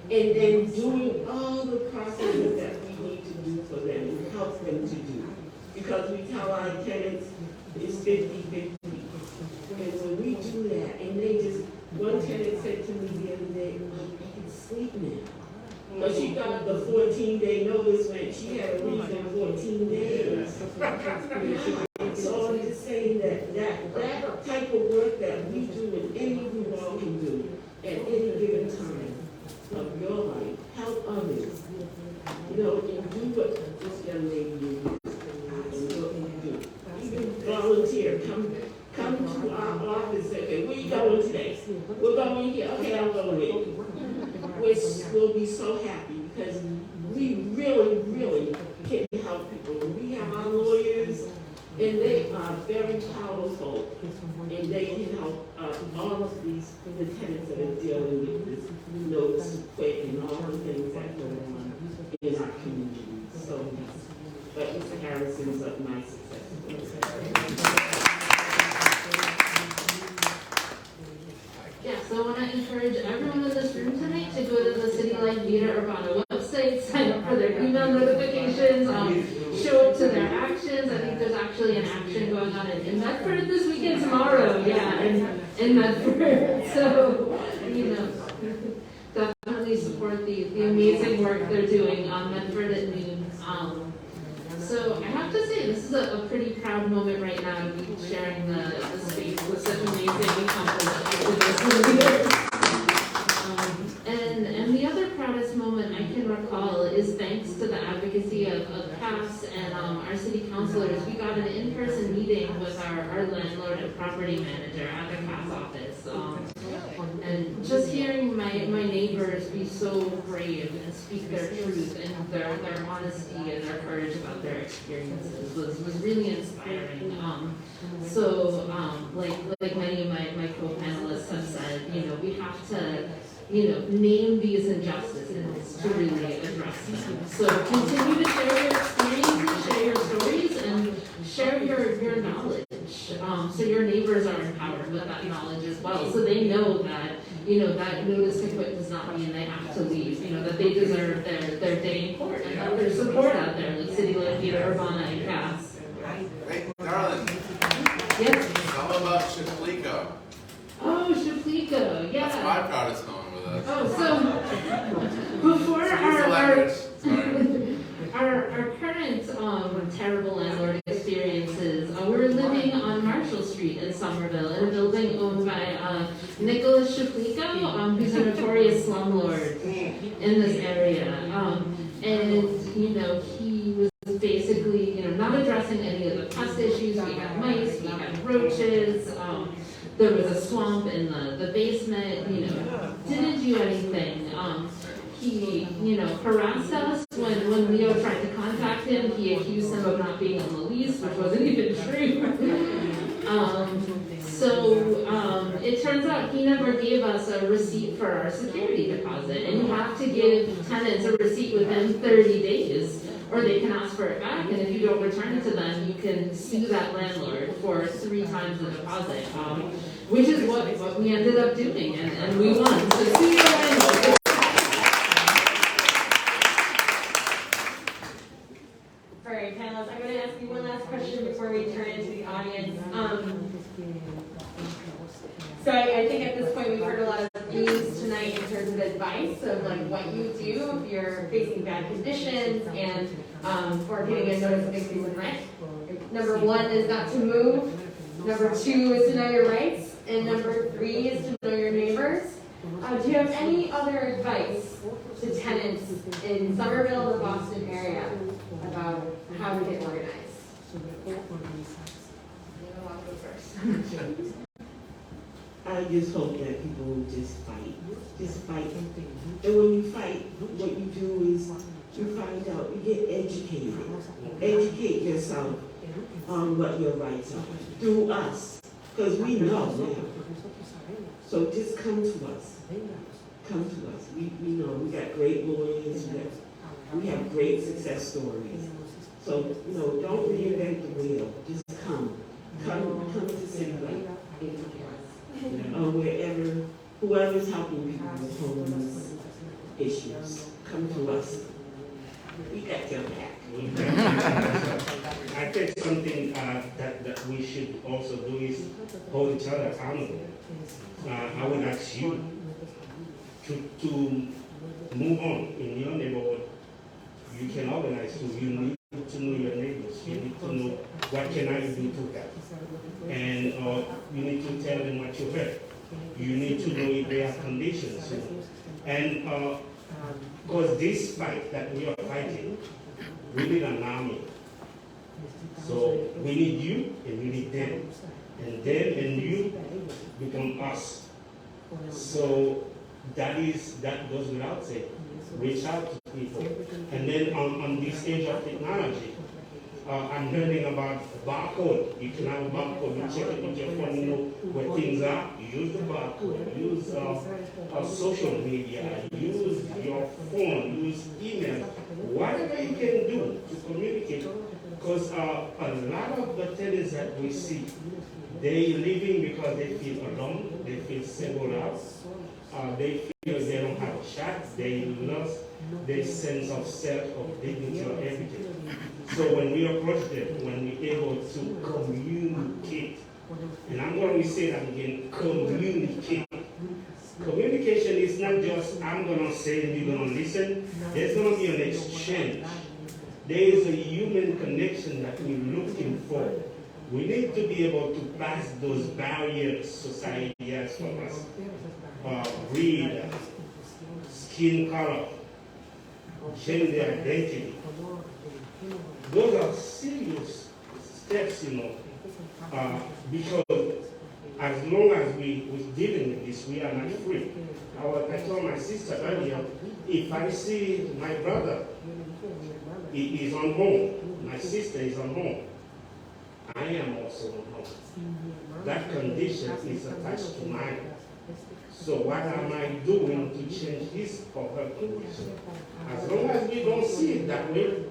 And then doing all the processes that we need to do for them and help them to do. Because we tell our tenants it's 50-50. And when we do that, and one tenant said to me the other day, I can sleep now. But she thought the 14-day notice meant she had to leave in 14 days. So I'm just saying that type of work that we do and any of you all can do at any given time of your life, help others. And do what this young lady did. Even volunteer, come to our office and say, where you going today? We're going here. Okay, I'm going with you. We'll be so happy because we really, really can help people. We have our lawyers, and they are very powerful, and they can help all of the tenants that are dealing with this notice to quit and all the things that go on in our community. So, but Mr. Harrison's up my success. Yeah, so I want to encourage everyone in this room tonight to go to the City Life Vida Urbana website, sign up for their email notifications, show up to their actions. I think there's actually an action going on in Medford this weekend tomorrow. Yeah, in Medford. So, definitely support the amazing work they're doing on Medford at noon. So I have to say, this is a pretty proud moment right now to be sharing the space with such amazing accomplished activists. And the other proudest moment I can recall is thanks to the advocacy of CAAS and our city councilors. We got an in-person meeting with our landlord and property manager at the CAAS office. And just hearing my neighbors be so brave and speak their truth and their honesty and their courage about their experiences was really inspiring. Like many of my co-panelists have said, we have to name these injustices to really address them. So continue to share your experiences, share your stories, and share your knowledge. So your neighbors are empowered with that knowledge as well. So they know that, that notice to quit does not mean they have to leave. That they deserve their day in court and that there's support out there, like City Life, Vida Urbana, and CAAS. Hey, darling. Yes? Tell them about Shaplika. Oh, Shaplika, yeah. That's my proudest moment with us. Oh, so before our current terrible landlord experiences, we're living on Marshall Street in Somerville in a building owned by Nicholas Shaplika, who's a notorious slumlord in this area. And he was basically, not addressing any of the pest issues. We had mice, we had roaches. There was a swamp in the basement, didn't do anything. He, harassed us when Leo tried to contact him. He accused him of not being on the lease, which wasn't even true. It turns out he never gave us a receipt for our security deposit. And you have to give tenants a receipt within 30 days. Or they can ask for it back, and if you don't return it to them, you can sue that landlord for 3 times the deposit, which is what we ended up doing, and we won. So sue your landlord. All right, panelists, I'm going to ask you one last question before we turn into the audience. So I think at this point we've heard a lot of themes tonight in terms of advice of what you do if you're facing bad conditions and or getting a notice of increase in rent. Number 1 is not to move. Number 2 is to know your rights. And number 3 is to know your neighbors. Do you have any other advice to tenants in Somerville, the Boston area, about how to get organized? I'll go first. I just hope that people will just fight. Just fight. And when you fight, what you do is you find out, you get educated. Educate yourself on what your rights are through us. Because we know now. So just come to us. Come to us. We know we got great lawyers, we got We have great success stories. So, don't reinvent the wheel. Just come to Somerville, wherever, whoever's helping people with homeless issues, come to us. We got your back. I think something that we should also do is hold each other accountable. I would ask you to move on in your neighborhood. You can organize too. You need to know your neighbors. You need to know what can I do to help. And you need to tell them what you heard. You need to know if there are conditions. And because this fight that we are fighting, we need an army. So we need you and you need them. And them and you become us. So that goes without saying. Reach out to people. And then on this age of technology, I'm learning about barcode. You can have a barcode. You check it with your phone, you know where things are. Use the barcode. Use social media. Use your phone. Use email. Whatever you can do to communicate. Because a lot of the tenants that we see, they living because they feel alone. They feel singled out. They feel they don't have a shot. They lost their sense of self, of dignity, or everything. So when we approach them, when we're able to communicate, and I'm going to say that again, communicate. Communication is not just I'm going to say and you're going to listen. There's going to be an exchange. There is a human connection that we're looking for. We need to be able to pass those barriers society has for us. Breed, skin color, gender identity. Those are serious steps, because as long as we're dealing with this, we are not free. I told my sister earlier, if I see my brother, he is on home, my sister is on home, I am also on home. That condition is attached to mine. So what am I doing to change his or her condition? As long as we don't see it that way,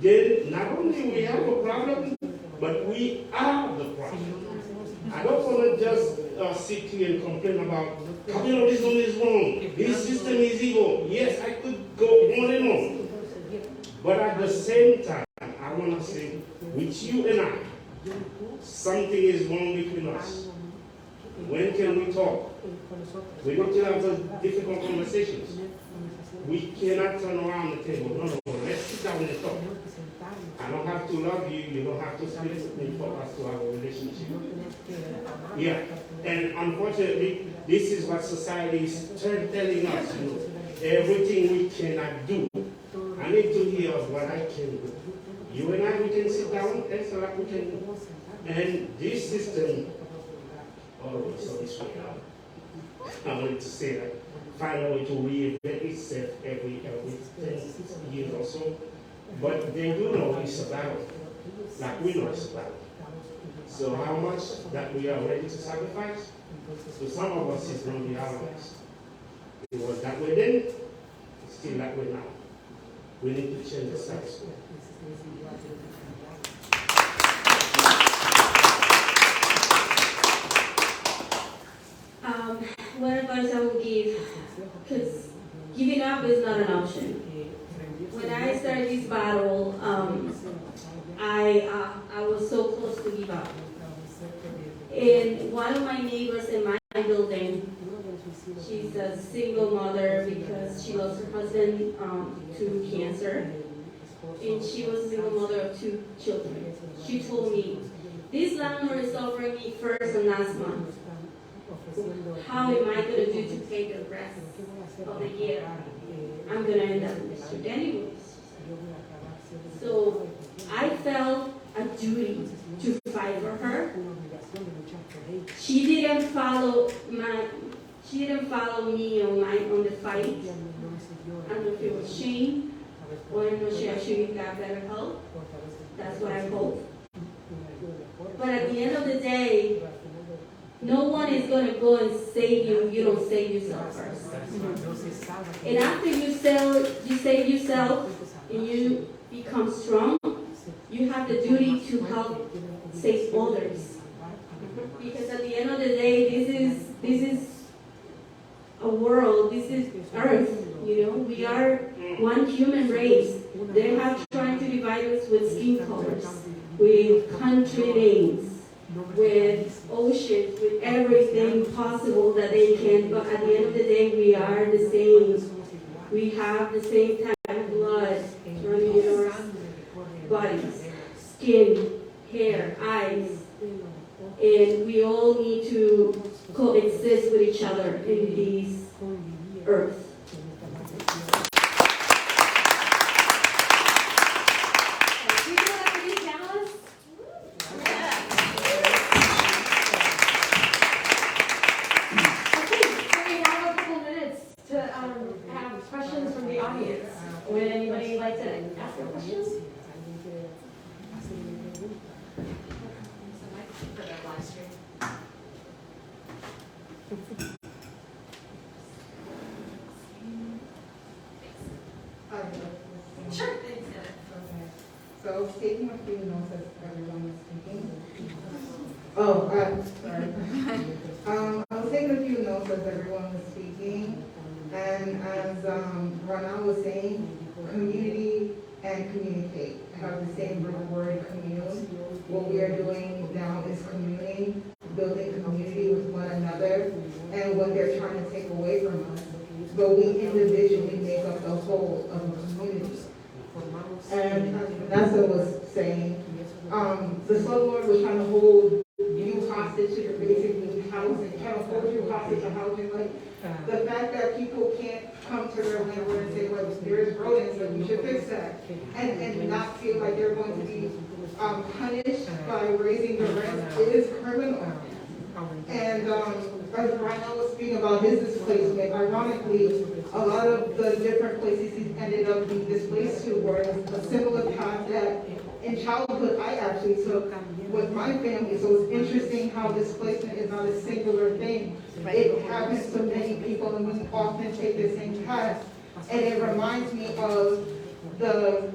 then not only we have a problem, but we are the problem. I don't want to just sit here and complain about capitalism is wrong, this system is evil. Yes, I could go on and on. But at the same time, I want to say, with you and I, something is wrong between us. When can we talk? We need to have those difficult conversations. We cannot turn around the table. No, let's sit down and talk. I don't have to love you. You don't have to split with me for us to have a relationship. Yeah, and unfortunately, this is what society is telling us. Everything we cannot do. I need to hear what I can do. You and I, we can sit down and so that we can do. And this system, so this way out. I wanted to say that, find a way to reinvent itself every 10 years or so. But they do know it's a battle, like we know it's a battle. So how much that we are ready to sacrifice? So some of us is going to be allies. It was that way then, it's still that way now. We need to change the status quo. What advice I would give, because giving up is not an option. When I started this battle, I was so close to give up. And one of my neighbors in my building, she's a single mother because she lost her husband to cancer. And she was a single mother of 2 children. She told me, this landlord is offering me first and last month. How am I going to do to pay the rest of the year? I'm going to end up in the street anyways. So I felt a duty to fight for her. She didn't follow me on the fight. I don't know if it was shame or I'm not sure she got better help. That's what I hope. But at the end of the day, no one is going to go and save you. You don't save yourself first. And after you save yourself, and you become strong, you have the duty to help save others. Because at the end of the day, this is a world, this is Earth, you know, we are one human race. They have tried to divide us with skin colors, with country names, with oceans, with everything possible that they can, but at the end of the day, we are the same. We have the same type of blood running in our bodies, skin, hair, eyes, and we all need to coexist with each other in this earth. Questions from the audience. Would anybody like to ask a question? Sure. Okay. So taking a few notes as everyone was speaking. Sorry. I was taking a few notes as everyone was speaking. And as Ronel was saying, community and communicate have the same root word, commune. What we are doing now is communing, building community with one another, and what they're trying to take away from us. But we individually make up the whole of a community. And as Vanessa was saying, the slumlord was trying to hold you hostage to your basic need housing, trying to hold you hostage to housing. Like, the fact that people can't come to their landlord and say, well, there's rodents, like, we should fix that, and not feel like they're going to be punished by raising the rent is criminal. And as Ronel was speaking about his displacement, ironically, a lot of the different places he's ended up being displaced to were a similar path that in childhood I actually took with my family. So it's interesting how displacement is not a singular thing. It happens to many people, and we often take the same path. And it reminds me of the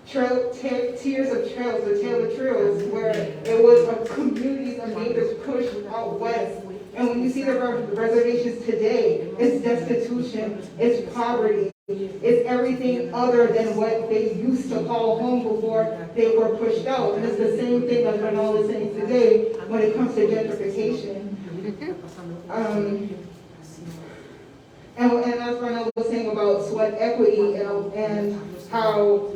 Tears of Trails, the Tale of Trails, where it was a communities of neighbors pushed out west. And when you see the reservations today, it's destitution, it's poverty, it's everything other than what they used to call home before they were pushed out. And it's the same thing that Ronel is saying today when it comes to gentrification. And as Ronel was saying about sweat equity and how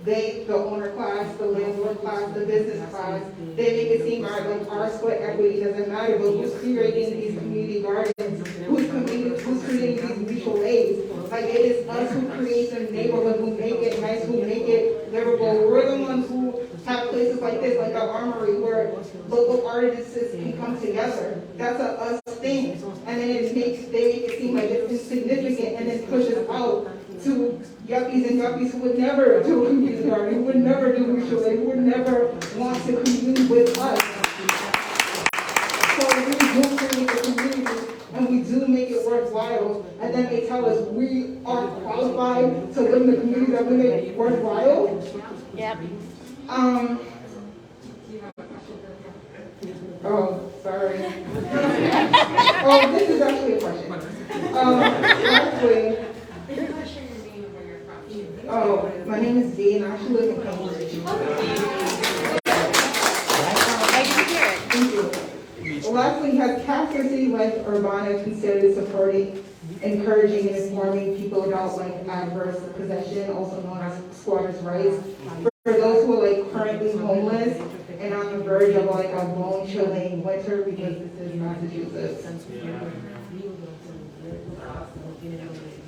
the owner class, the landlord class, the business class, they make it seem like our sweat equity doesn't matter, but who's creating these community gardens? Who's creating these mutual aids? Like, it is us who create the neighborhood, who make it nice, who make it livable. We're the ones who have places like this, like the Armory, where local artists can come together. That's a us thing. And then they make it seem like it's insignificant, and then push us out to yuppies and yuppies who would never do a community garden, who would never do mutual aid, who would never want to commune with us. So we do create the community, and we do make it worthwhile, and then they tell us we are qualified to live in the community that we make worthwhile. Yep. Oh, sorry. Oh, this is actually a question. Lastly, oh, my name is Dee, and I actually live in Cambridge. I can hear it. Thank you. Lastly, has CAAS Community Urbana considered supporting, encouraging, and informing people about adverse possession, also known as squatters' rights, for those who are currently homeless and on the verge of a bone-chilling winter, because this is Massachusetts?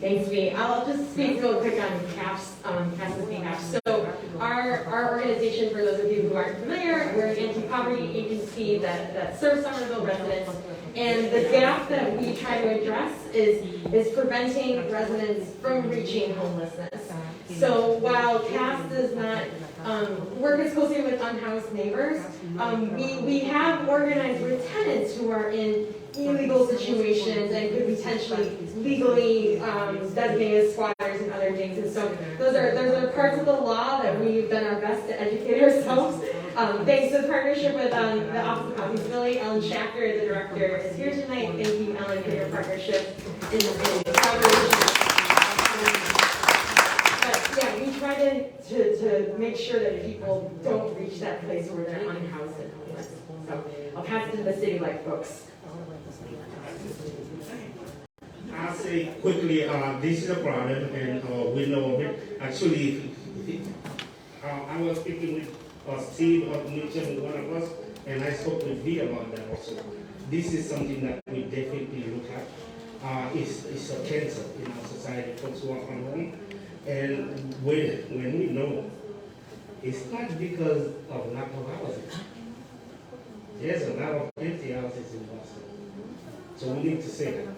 Thanks, V. I'll just speak real quick on CAAS's behalf. So our organization, for those of you who aren't familiar, we're an anti-poverty agency that serves Somerville residents. And the gap that we try to address is preventing residents from reaching homelessness. So while CAAS does not work as closely with unhoused neighbors, we have organized with tenants who are in illegal situations and could potentially legally designated as squatters other things. And so those are parts of the law that we've done our best to educate ourselves. Thanks to the partnership with the Office of Housing Stability. Ellen Schachter, the director, is here tonight. Thank you, Ellen, for your partnership in collaboration. But yeah, we try to make sure that people don't reach that place where they're unhoused and homeless. So I'll pass it to the City Life folks. I'll say quickly, this is a problem, and we know of it. Actually, I was speaking with Steve or Mitchell, one of us, and I spoke with Vida about that also. This is something that we definitely look at. It's a cancer in our society, folks who are on home. And when we know, it's not because of lack of housing. There's a lot of empty houses in Boston. So we need to say that.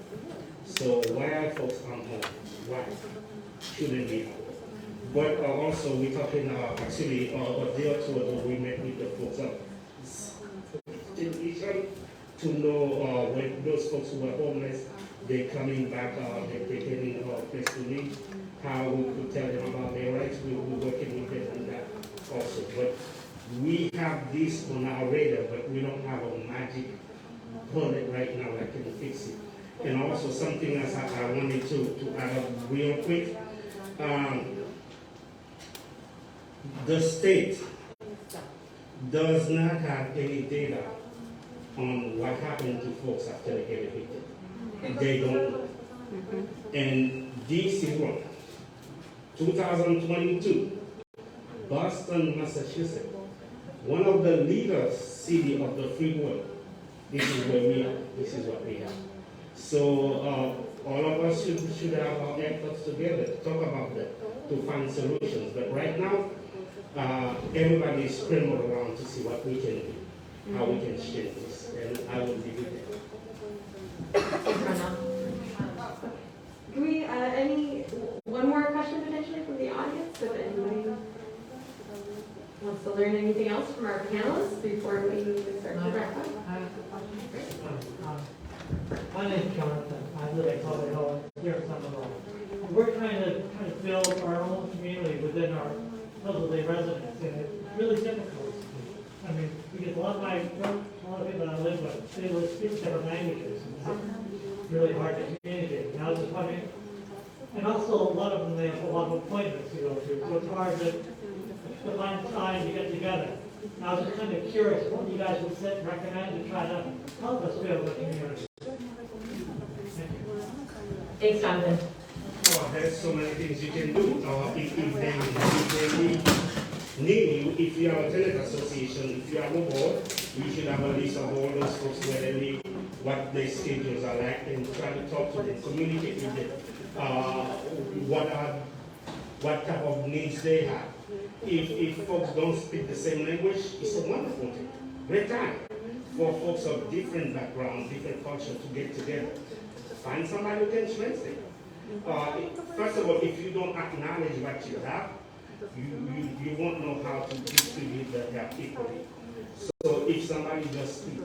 So why are folks on home? Why? Shouldn't be. But also we're talking, actually, a day or two ago, we met with the folks up to know when those folks who were homeless, they're coming back, they're getting a place to live, how we could tell them about their rights. We're working with them on that also. But we have this on our radar, but we don't have a magic bullet right now that can fix it. And also something else I wanted to add up real quick. The state does not have any data on what happened to folks after they get evicted. They don't. And this is one. 2022, Boston, Massachusetts, one of the leaders city of the free world. This is where we are. This is what we have. So all of us should have our efforts together to talk about that, to find solutions. But right now, everybody is scrambling around to see what we can do, how we can change this, and I will leave it there. Do we, one more question potentially from the audience, if anybody wants to learn anything else from our panelists before we start to wrap up? My name is Jonathan. I live in Somerville here in Somerville. We're trying to build our own community within our supposedly residents, and it's really difficult. I mean, because a lot of people that I live with, they will speak different languages. It's really hard to communicate. And I was just wondering, and also a lot of them, they have a lot of appointments to go to, so it's hard to find time to get together. And I was just kind of curious what you guys would sit and recommend to try to help us build a community. Thanks, Jonathan. Oh, there's so many things you can do. If they need you, if you are a tenant association, if you have a board, you should have a list of all those folks where they live, what their schedules are like, and try to talk to them, communicate with them, what type of needs they have. If folks don't speak the same language, it's a wonderful thing. Great time for folks of different backgrounds, different cultures to get together. Find somebody who can translate. First of all, if you don't acknowledge what you have, you won't know how to distribute the help equally. So if somebody just speaks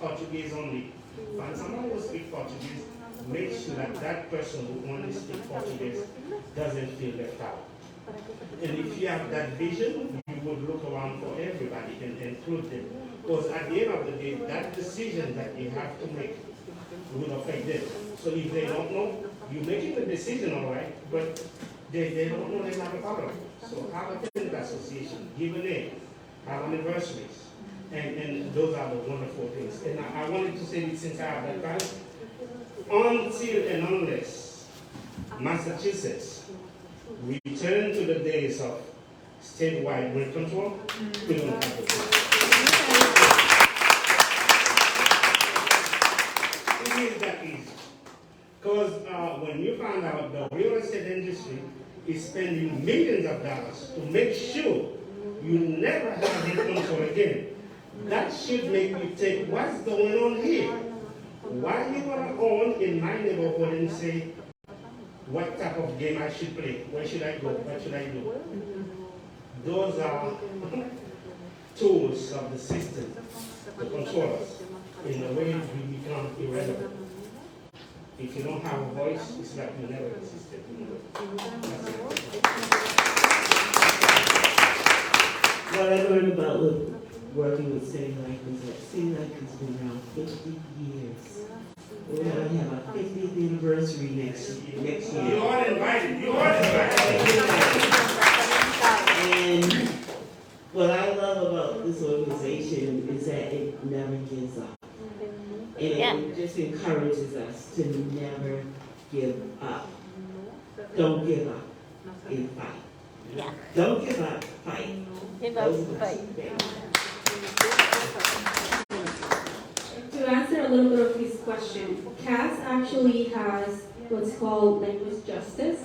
Portuguese only, find somebody who speaks Portuguese, make sure that that person who only speaks Portuguese doesn't feel left out. And if you have that vision, you would look around for everybody and include them. Because at the end of the day, that decision that you have to make will affect them. So if they don't know, you're making the decision all right, but they don't know they have a problem. So have a tenant association, give a name, have anniversaries, and those are the wonderful things. And I wanted to say this since I have that time. Until and unless Massachusetts return to the days of statewide rent control, we don't have the problem. It is that easy. Because when you find out the real estate industry is spending millions of dollars to make sure you never have rent control again, that should make you take what's going on here. Why you want to own in my neighborhood and say, what type of game I should play? Where should I go? What should I do? Those are tools of the system to control us in a way we become irrelevant. If you don't have a voice, it's like you never existed. That's it. What I learned about working with City Life is that City Life has been around 50 years. We're going to have our 50th anniversary next year. You are invited. You are invited. And what I love about this organization is that it never gives up. And it just encourages us to never give up. Don't give up and fight. Yeah. Don't give up, fight. Give up, fight. To answer a little bit of his question, CAAS actually has what's called language justice.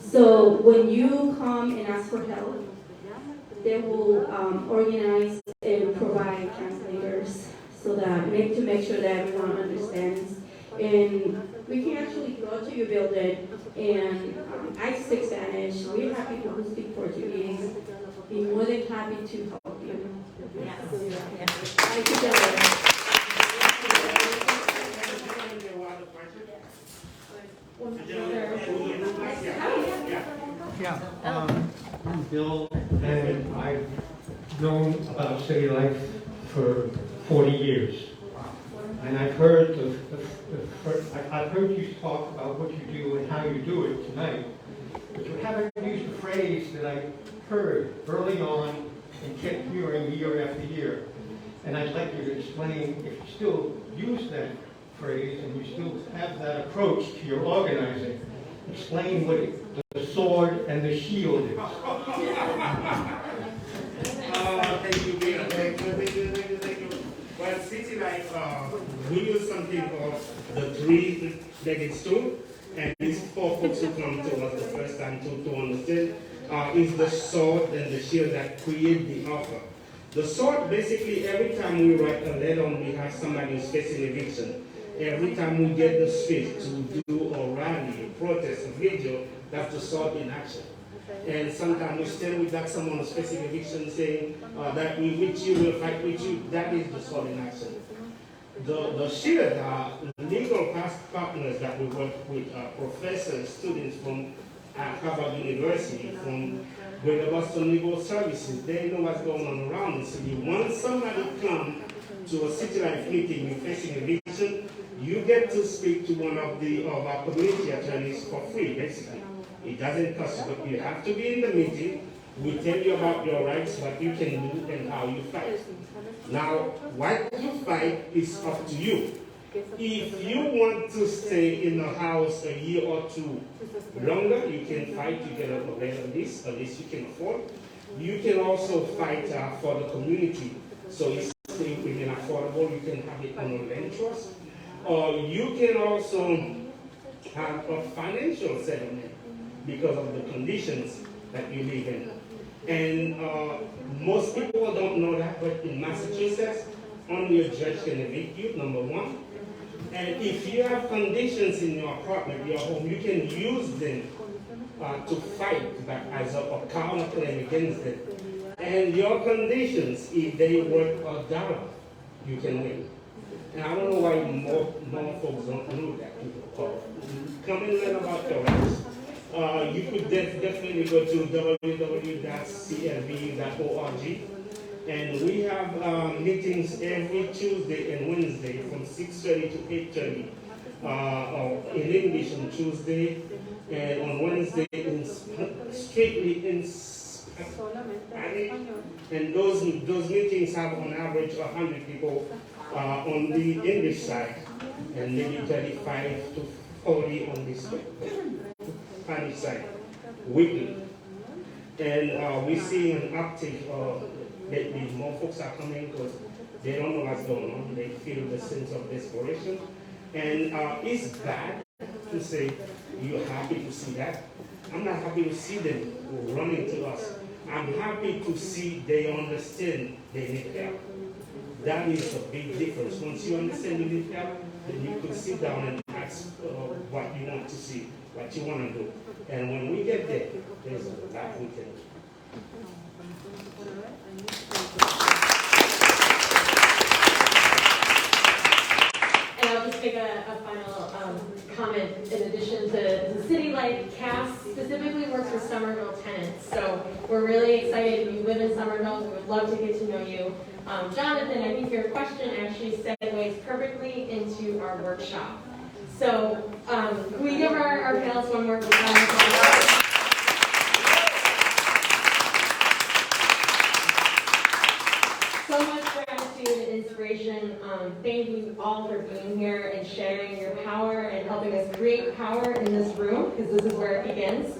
So when you come and ask for help, they will organize and provide translators so that to make sure that everyone understands. And we can actually go to your building and I speak Spanish. We have people who speak Portuguese. Be more than happy to help you. Yes. Thank you, gentlemen. I'm Bill, and I've known about City Life for 40 years. And I've heard I've heard you talk about what you do and how you do it tonight. But you haven't used a phrase that I heard early on and kept hearing year after year. And I'd like you to explain, if you still use that phrase and you still have that approach to your organizing, explain what the sword and the shield is. Thank you, Vida. Thank you. Well, City Life, we use something called the three-legged stool, and these four folks who come to us the first time to understand is the sword and the shield that create the offer. The sword, basically, every time we write a letter on behalf of somebody who's facing eviction, every time we get the space to do a rally, a protest, a video, that's the sword in action. And sometimes we stand with that someone who's facing eviction saying that we with you, we'll fight with you. That is the sword in action. The shield are legal partners that we work with, professors, students from Harvard University, from Greater Boston Legal Services. They know what's going on around the city. Once somebody comes to a City Life meeting, you're facing eviction, you get to speak to one of our community attorneys for free, basically. It doesn't cost you, but you have to be in the meeting. We tell you about your rights, what you can do, and how you fight. Now, what you fight is up to you. If you want to stay in the house a year or two longer, you can fight. You can avail of this, at least you can afford. You can also fight for the community. So it's remain affordable. You can have it on a land trust. Or you can also have a financial settlement because of the conditions that you live in. And most people don't know that, but in Massachusetts, only a judge can evict you, number one. And if you have conditions in your apartment, your home, you can use them to fight back as a counterclaim against them. And your conditions, if they work $1, you can win. And I don't know why more folks don't know that. Come and learn about your rights. You could definitely go to www.clv.org. And we have meetings every Tuesday and Wednesday from 6:30 to 8:30 in English on Tuesday, and on Wednesday strictly in Spanish. And those meetings have on average 100 people on the English side, and maybe 35 to 40 on the Spanish side weekly. And we see an uptick lately. More folks are coming because they don't know what's going on. They feel the sense of desperation. And it's bad to say you're happy to see that. I'm not happy to see them running to us. I'm happy to see they understand they need help. That is a big difference. Once you understand you need help, then you could sit down and ask what you want to see, what you want to do. And when we get there, there's a lot we can do. And I'll just make a final comment, in addition to City Life, CAAS specifically works with Somerville tenants. So we're really excited. If you live in Somerville, we would love to get to know you. Jonathan, I think your question actually segues perfectly into our workshop. So can we give our panelists one more round of applause? So much gratitude and inspiration. Thank you all for being here and sharing your power and helping us create power in this room, because this is where it begins.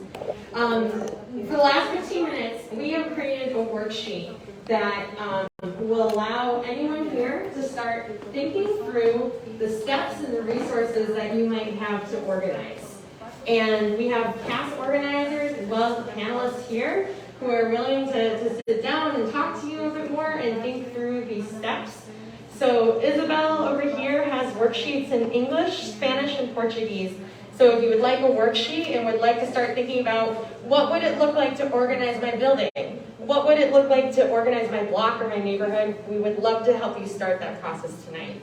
For the last 15 minutes, we have created a worksheet that will allow anyone here to start thinking through the steps and the resources that you might have to organize. And we have CAAS organizers as well as the panelists here who are willing to sit down and talk to you a bit more and think through these steps. So Isabel over here has worksheets in English, Spanish, and Portuguese. So if you would like a worksheet and would like to start thinking about what would it look like to organize my building, what would it look like to organize my block or my neighborhood, we would love to help you start that process tonight.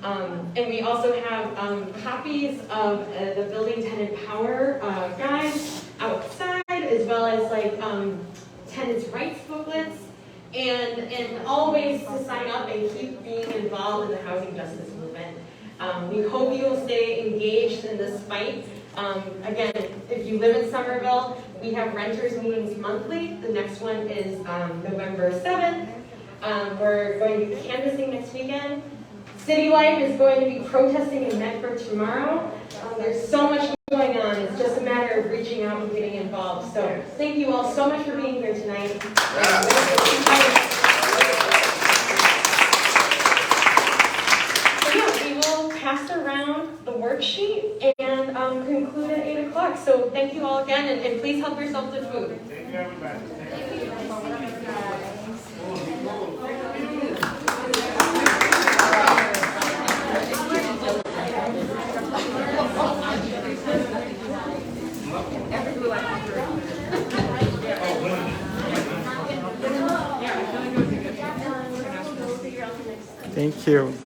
And we also have copies of the Building Tenant Power Guide outside, as well as like tenants' rights booklets, and all ways to sign up and keep being involved in the housing justice movement. We hope you will stay engaged in this fight. Again, if you live in Somerville, we have renters meetings monthly. The next one is November 7th. We're going to be canvassing next weekend. City Life is going to be protesting in Medford tomorrow. There's so much going on. It's just a matter of reaching out and getting involved. So thank you all so much for being here tonight. So yeah, we will pass around the worksheet and conclude at 8 o'clock. So thank you all again, and please help yourself to food. Thank you, everybody. Thank you.